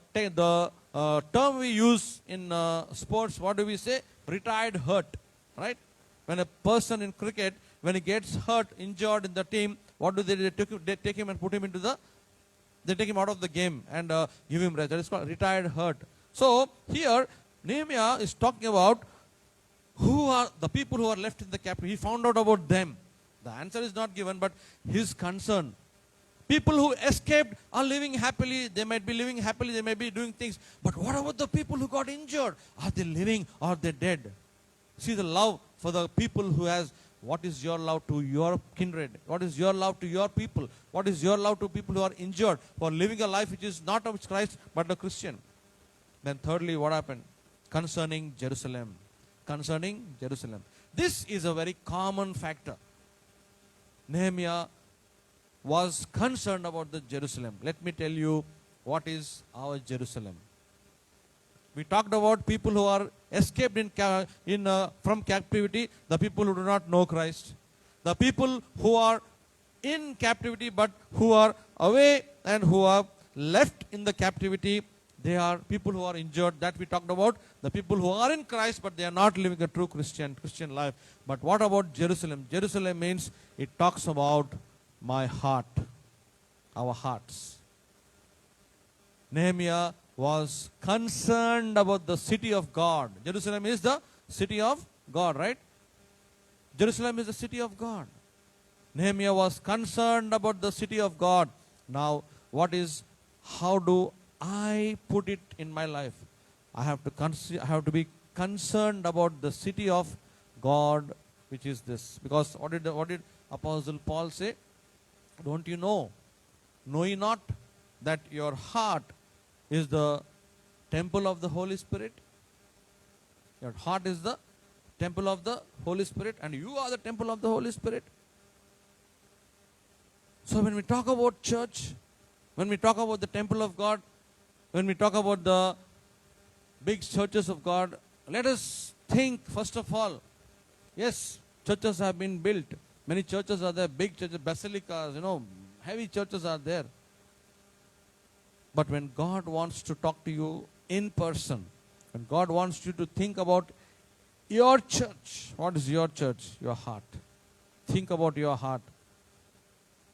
term we use in sports, what do we say? Retired hurt, right? When a person in cricket, when he gets hurt, injured in the team, what do they do? They take him and put him into they take him out of the game and give him rest. That is called retired hurt. So here, Nehemiah is talking about who are the people who are left in the captivity. He found out about them. The answer is not given, but his concern. People who escaped are living happily. They might be living happily. They may be doing things. But what about the people who got injured? Are they living or are they dead? See the love for the people who has. What is your love to your kindred? What is your love to your people? What is your love to people who are injured, who are living a life which is not of Christ but a Christian? Then thirdly, what happened? Concerning Jerusalem. Concerning Jerusalem. This is a very common factor. Nehemiah was concerned about the Jerusalem. Let me tell you what is our Jerusalem. We talked about people who are escaped from captivity, the people who do not know Christ, the people who are in captivity but who are away and who are left in the captivity. They are people who are injured, that we talked about. The people who are in Christ but they are not living a true Christian life. But what about Jerusalem? Jerusalem means it talks about my heart, our hearts. Nehemiah was concerned about the city of God. Jerusalem is the city of God, right? Jerusalem is the city of God. Nehemiah was concerned about the city of God. Now, how do I put it in my life? I have to be concerned about the city of God, which is this. Because what did Apostle Paul say? Don't you know? Know ye not that your heart is the temple of the Holy Spirit? Your heart is the temple of the Holy Spirit, and you are the temple of the Holy Spirit. So when we talk about church, when we talk about the temple of God, when we talk about the big churches of God, let us think first of all, yes, churches have been built. Many churches are there, big churches, basilicas, heavy churches are there. But when God wants to talk to you in person, when God wants you to think about your church, what is your church? Your heart. Think about your heart.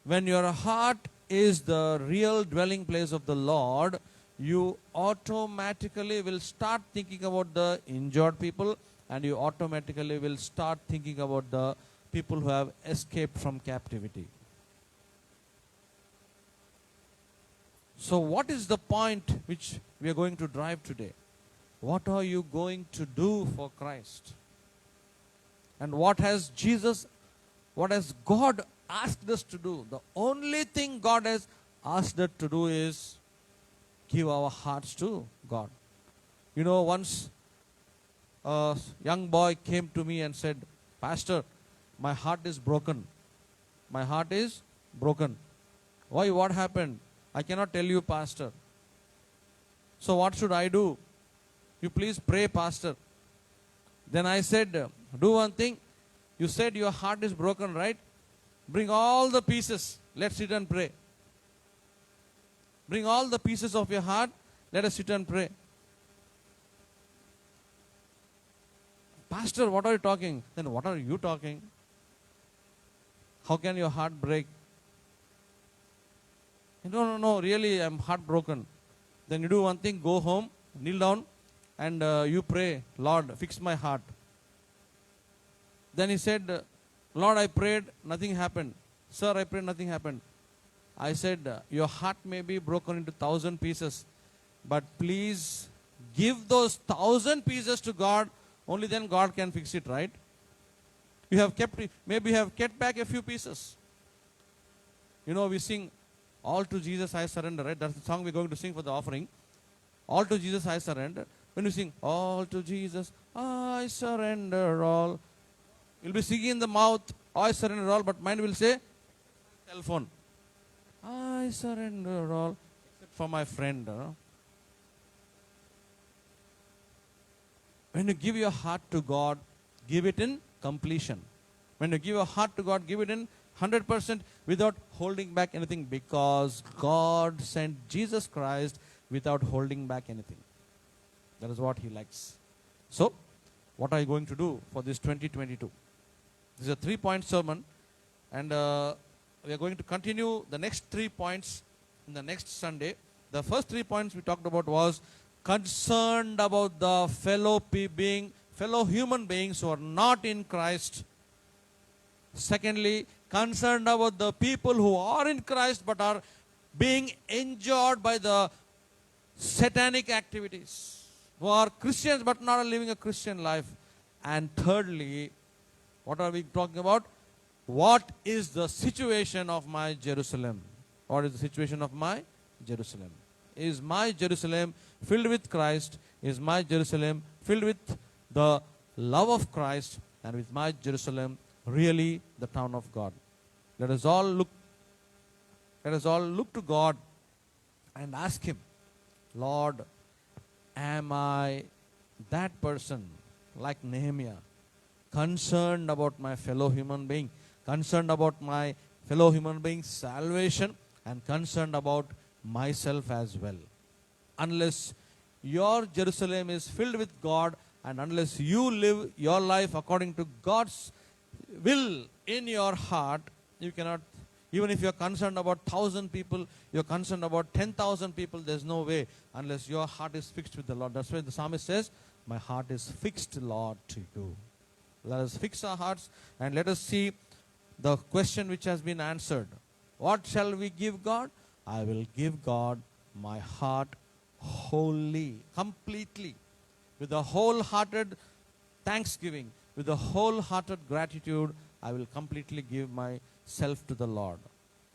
When your heart is the real dwelling place of the Lord, you automatically will start thinking about the injured people, and you automatically will start thinking about the people who have escaped from captivity. So what is the point which we are going to drive today? What are you going to do for Christ? And what has God asked us to do? The only thing God has asked us to do is give our hearts to God. Once a young boy came to me and said, Pastor, my heart is broken. My heart is broken. Why? What happened? I cannot tell you, Pastor. So what should I do? You please pray, Pastor. Then I said, do one thing. You said your heart is broken, right? Bring all the pieces. Let's sit and pray. Bring all the pieces of your heart. Let us sit and pray. Pastor, what are you talking? Then what are you talking? How can your heart break? No, really, I'm heartbroken. Then you do one thing, go home, kneel down, and you pray, Lord, fix my heart. Then he said, Lord, I prayed, nothing happened. Sir, I prayed, nothing happened. I said, your heart may be broken into 1,000 pieces, but please give those 1,000 pieces to God, only then God can fix it, right? Maybe you have kept back a few pieces. We sing, All to Jesus I surrender, right? That's the song we're going to sing for the offering. All to Jesus I surrender. When you sing, all to Jesus I surrender all, You'll be speaking in the mouth, I surrender all, but mind will say, cell phone. I surrender all, except for my friend. When you give your heart to God, give it in completion. When you give your heart to God, give it in 100% without holding back anything, because God sent Jesus Christ without holding back anything. That is what He likes. So, what are you going to do for this 2022? This is a 3-point sermon, and we are going to continue the next 3 points in the next Sunday. The first 3 points we talked about was concerned about the fellow human beings who are not in Christ. Secondly, concerned about the people who are in Christ but are being injured by the satanic activities, who are Christians but not living a Christian life. And thirdly, what are we talking about? What is the situation of my Jerusalem? What is the situation of my Jerusalem? Is my Jerusalem filled with Christ? Is my Jerusalem filled with the love of Christ? And with my Jerusalem really the town of God? Let us all look to God and ask Him, Lord, am I that person like Nehemiah, concerned about my fellow human being, concerned about my fellow human being's salvation, and concerned about myself as well? Unless your Jerusalem is filled with God, and unless you live your life according to God's will in your heart, you cannot. Even if you are concerned about 1,000 people, you are concerned about 10,000 people, there's no way unless your heart is fixed with the Lord. That's why the psalmist says, my heart is fixed, Lord, to you. Let us fix our hearts and let us see the question which has been answered. What shall we give God? I will give God my heart wholly, completely, with a wholehearted thanksgiving, with a wholehearted gratitude. I will completely give myself to the Lord.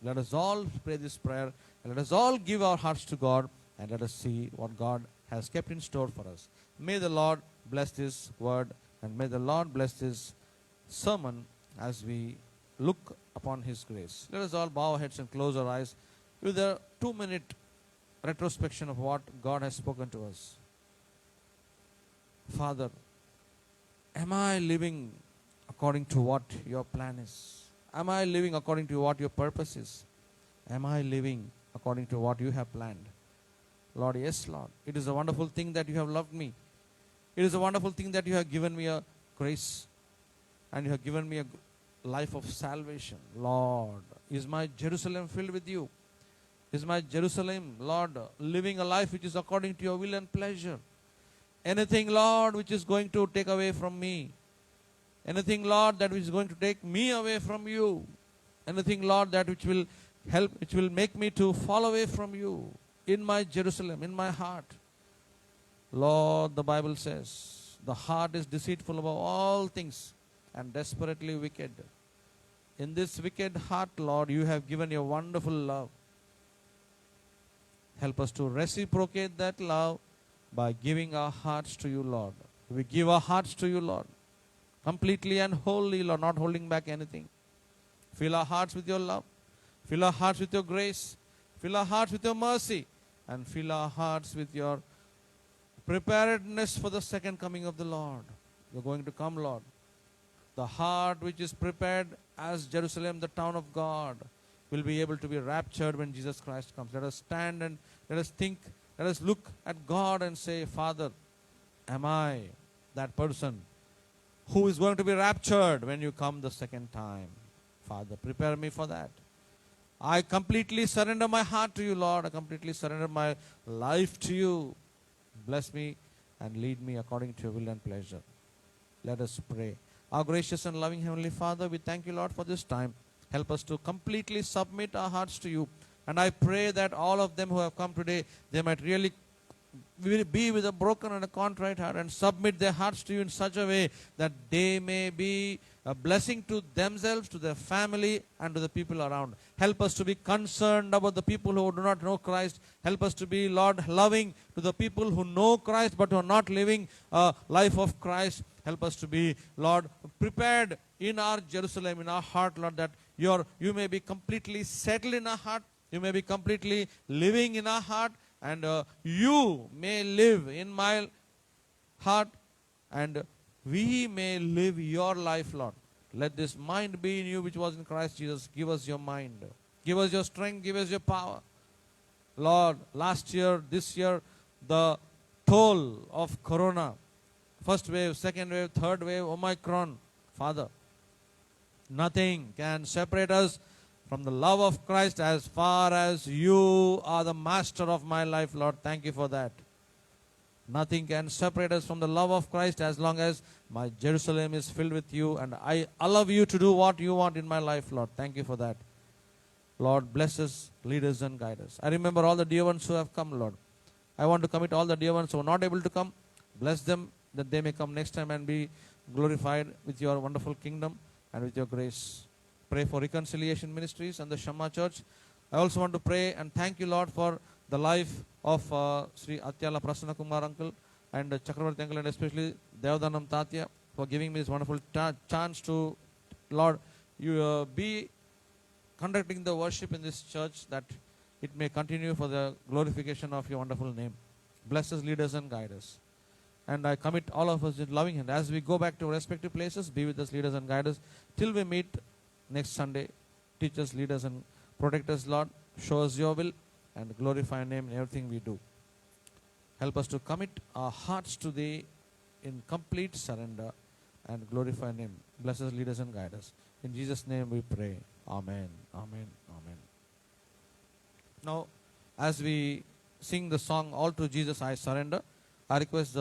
Let us all pray this prayer, and let us all give our hearts to God, and let us see what God has kept in store for us. May the Lord bless this word, and may the Lord bless this sermon as we look upon His grace. Let us all bow our heads and close our eyes with a 2-minute retrospection of what God has spoken to us. Father, am I living according to what your plan is? Am I living according to what your purpose is? Am I living according to what you have planned? Lord, yes, Lord. It is a wonderful thing that you have loved me. It is a wonderful thing that you have given me a grace, and you have given me a life of salvation. Lord, is my Jerusalem filled with you? Is my Jerusalem, Lord, living a life which is according to your will and pleasure? Anything, Lord, which is going to take away from me, anything, Lord, that which is going to take me away from you, anything, Lord, that which will make me to fall away from you in my Jerusalem, in my heart. Lord, the Bible says, the heart is deceitful above all things and desperately wicked. In this wicked heart, Lord, you have given your wonderful love. Help us to reciprocate that love by giving our hearts to you, Lord. We give our hearts to you, Lord, completely and wholly, Lord, not holding back anything. Fill our hearts with your love. Fill our hearts with your grace. Fill our hearts with your mercy. And fill our hearts with your preparedness for the second coming of the Lord. You're going to come, Lord. The heart which is prepared as Jerusalem, the town of God, will be able to be raptured when Jesus Christ comes. Let us stand and let us think. Let us look at God and say, Father, am I that person who is going to be raptured when you come the second time? Father, prepare me for that. I completely surrender my heart to you, Lord. I completely surrender my life to you. Bless me and lead me according to your will and pleasure. Let us pray. Our gracious and loving Heavenly Father, we thank you, Lord, for this time. Help us to completely submit our hearts to you. And I pray that all of them who have come today, they might really be with a broken and a contrite heart and submit their hearts to you in such a way that they may be a blessing to themselves, to their family, and to the people around. Help us to be concerned about the people who do not know Christ. Help us to be, Lord, loving to the people who know Christ but who are not living a life of Christ. Help us to be, Lord, prepared in our Jerusalem, in our heart, Lord, that you may be completely settled in our heart. You may be completely living in our heart. And you may live in my heart. And we may live your life, Lord. Let this mind be in you which was in Christ Jesus. Give us your mind. Give us your strength. Give us your power. Lord, last year, this year, the toll of corona, first wave, second wave, third wave, Omicron, Father, nothing can separate us from the love of Christ as far as you are the master of my life, Lord. Thank you for that. Nothing can separate us from the love of Christ as long as my Jerusalem is filled with you and I allow you to do what you want in my life, Lord. Thank you for that. Lord, bless us, lead us and guide us. I remember all the dear ones who have come, Lord. I want to commit all the dear ones who are not able to come. Bless them that they may come next time and be glorified with your wonderful kingdom and with your grace. Pray for Reconciliation Ministries and the Shamma Church. I also want to pray and thank you, Lord, for the life of Sri Atyala Prasanna Kumar uncle and Chakravarti uncle, and especially Devadanam Tatya, for giving me this wonderful chance to, Lord, you be conducting the worship in this church, that it may continue for the glorification of your wonderful name. Bless us, lead us and guide us. And I commit all of us in loving hand. As we go back to our respective places, be with us, lead us and guide us till we meet next Sunday. Teach us, lead us and protect us, Lord. Show us your will and glorify your name in everything we do. Help us to commit our hearts to thee in complete surrender and glorify your name. Bless us, lead us and guide us. In Jesus' name we pray. Amen. Amen. Amen. Now, as we sing the song, All to Jesus I Surrender, I request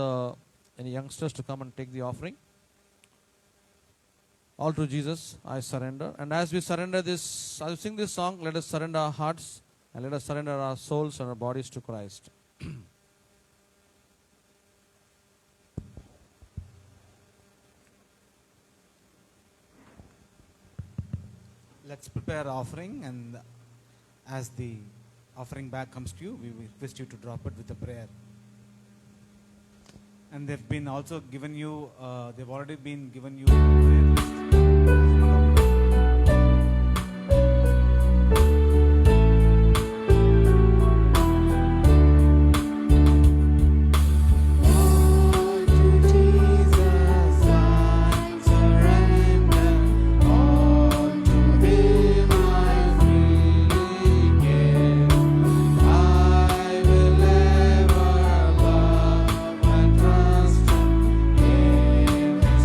any youngsters to come and take the offering. All to Jesus I surrender. And as we surrender this, as we sing this song, let us surrender our hearts and let us surrender our souls and our bodies to Christ. Let's prepare offering, and as the offering bag comes to you, we request you to drop it with a prayer. And they've been also given you, they've already been given you a prayer list.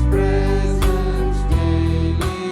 Presence daily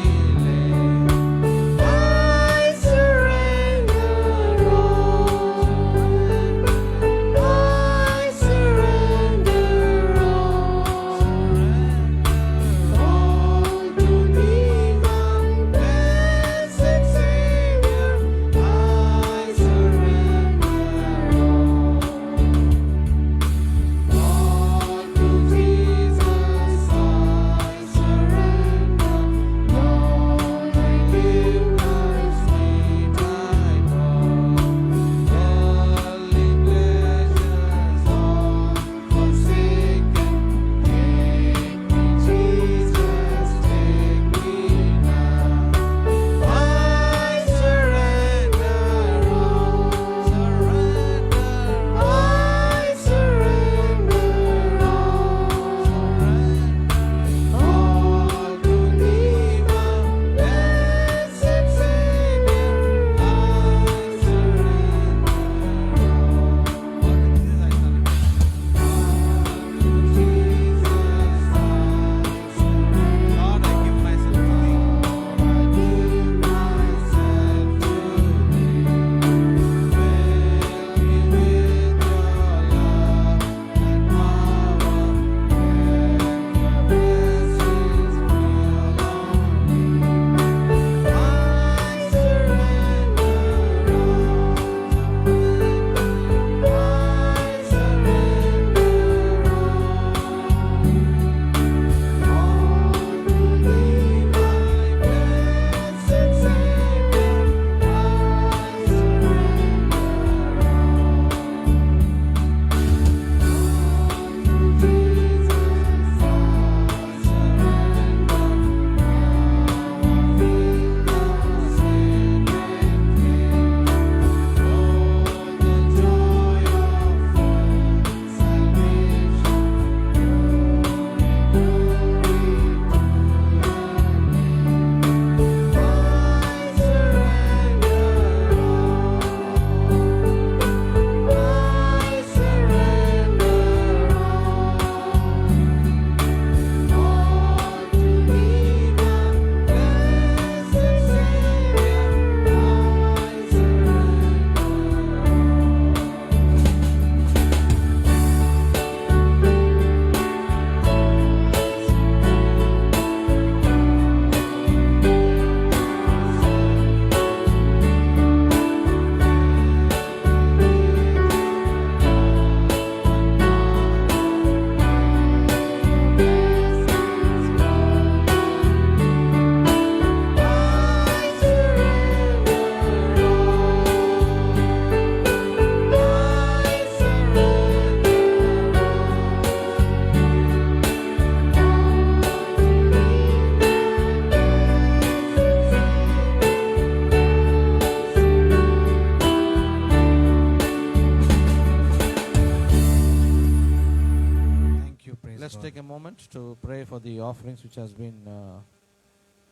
let's God. take a moment to pray for the offerings which has been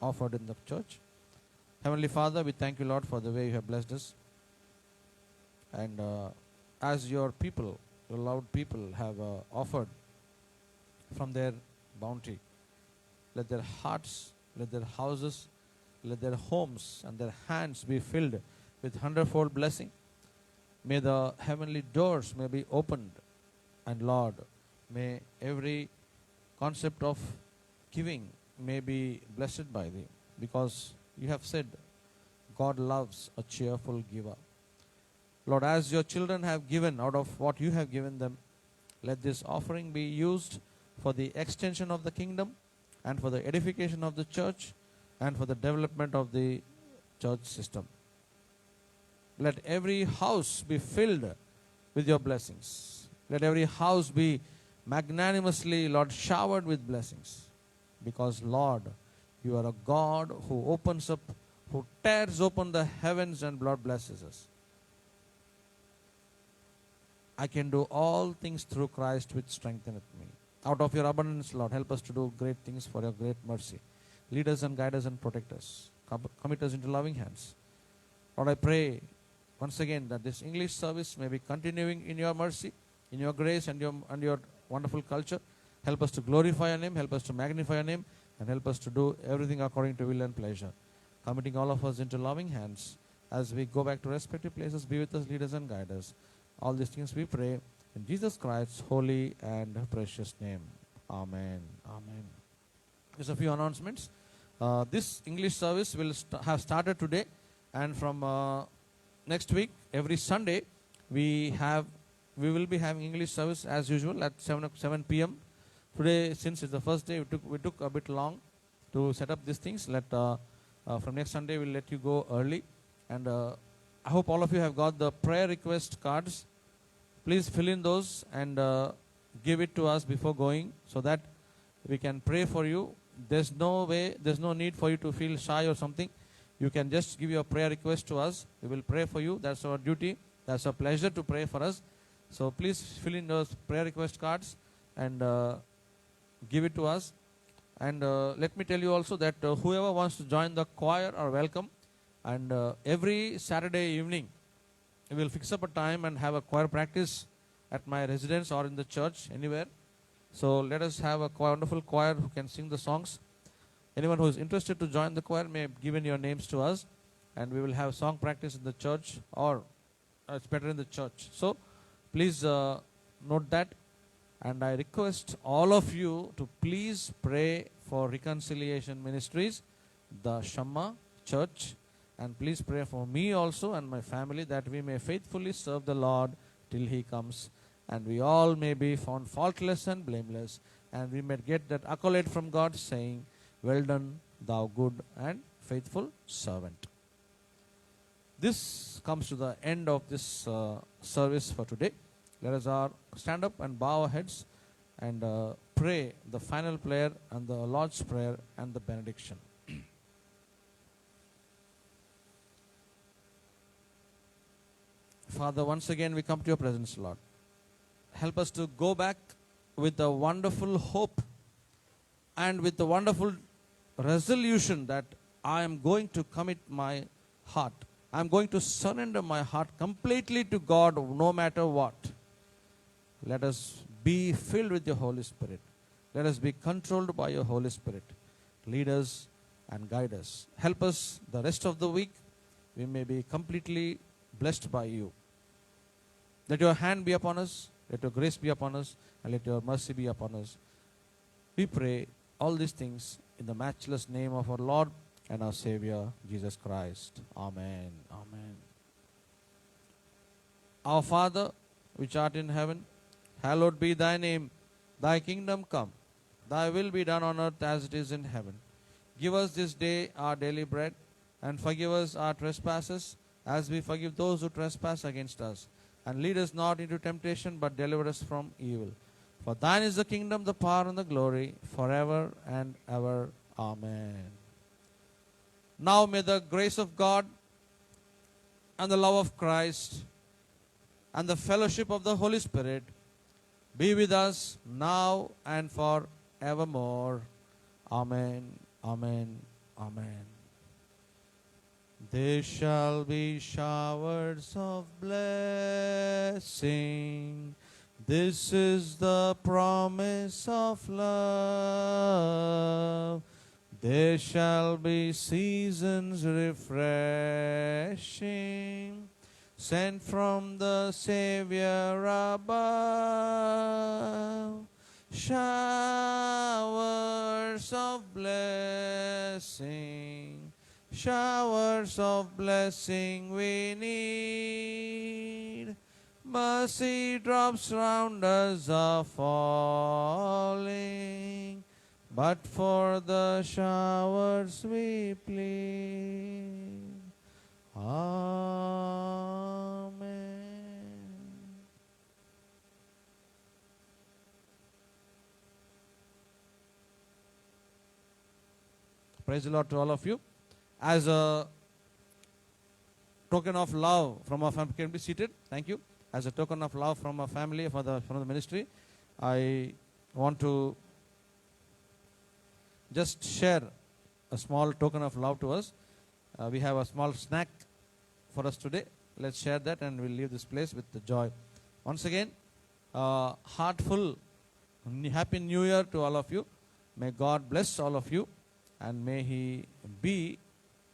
offered in the church. Heavenly Father, we thank you, Lord, for the way you have blessed us. And as your people, your loved people have offered from their bounty, let their hearts, let their houses, let their homes and their hands be filled with hundredfold blessing. May the heavenly doors may be opened, and Lord, may every concept of giving may be blessed by thee, because you have said God loves a cheerful giver. Lord, as your children have given out of what you have given them, let this offering be used for the extension of the kingdom and for the edification of the church and for the development of the church system. Let every house be filled with your blessings. Let every house be magnanimously, Lord, showered with blessings. Because, Lord, you are a God who opens up, who tears open the heavens and Lord blesses us. I can do all things through Christ which strengtheneth me. Out of your abundance, Lord, help us to do great things for your great mercy. Lead us and guide us and protect us. Commit us into loving hands. Lord, I pray once again that this English service may be continuing in your mercy, in your grace and your wonderful culture. Help us to glorify your name, help us to magnify your name, and help us to do everything according to will and pleasure. Committing all of us into loving hands as we go back to respective places. Be with us, lead us and guide us. All these things we pray in Jesus Christ's holy and precious name. Amen. Amen. Just a few announcements. This English service will have started today, and from next week, every Sunday, we will be having English service as usual at 7 p.m. Today, since it's the first day, we took a bit long to set up these things. From next Sunday, we'll let you go early. And I hope all of you have got the prayer request cards. Please fill in those and give it to us before going, so that we can pray for you. There's no need for you to feel shy or something. You can just give your prayer request to us. We will pray for you. That's our duty. That's a pleasure to pray for us. So please fill in those prayer request cards and give it to us. And let me tell you also that whoever wants to join the choir are welcome. And every Saturday evening, we will fix up a time and have a choir practice at my residence or in the church, anywhere. So let us have a wonderful choir who can sing the songs. Anyone who is interested to join the choir may give in your names to us, and we will have song practice in the church, or it's better in the church. So please note that, and I request all of you to please pray for Reconciliation Ministries, the Shamma Church, and please pray for me also and my family, that we may faithfully serve the Lord till He comes, and we all may be found faultless and blameless, and we may get that accolade from God saying, "Well done, thou good and faithful servant." This comes to the end of this service for today. Let us all stand up and bow our heads and pray the final prayer and the Lord's Prayer and the benediction. Father, once again we come to your presence, Lord. Help us to go back with a wonderful hope and with the wonderful resolution that I am going to commit my heart. I am going to surrender my heart completely to God no matter what. Let us be filled with your Holy Spirit. Let us be controlled by your Holy Spirit. Lead us and guide us. Help us the rest of the week. We may be completely blessed by you. Let your hand be upon us. Let your grace be upon us. And let your mercy be upon us. We pray all these things in the matchless name of our Lord and our Savior, Jesus Christ. Amen. Amen. Our Father, which art in heaven, hallowed be thy name. Thy kingdom come. Thy will be done on earth as it is in heaven. Give us this day our daily bread, and forgive us our trespasses, as we forgive those who trespass against us. And lead us not into temptation, but deliver us from evil. For thine is the kingdom, the power, and the glory, forever and ever. Amen. Now may the grace of God and the love of Christ and the fellowship of the Holy Spirit be with us now and forevermore. Amen, amen, amen. There shall be showers of blessing. This is the promise of love. There shall be seasons refreshing, sent from the Savior above. Showers of blessing, showers of blessing we need. Mercy drops round us are falling, but for the showers we plead. Amen. Praise the Lord to all of you. As a token of love from our family, can be seated. Thank you. As a token of love from our family, from the ministry, I want to just share a small token of love to us. We have a small snack for us today. Let's share that and we'll leave this place with the joy. Once again, heartful Happy New Year to all of you. May God bless all of you and may He be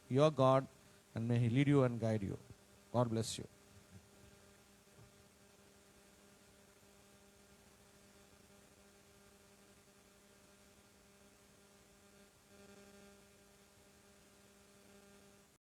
your God and may He lead you and guide you. God bless you.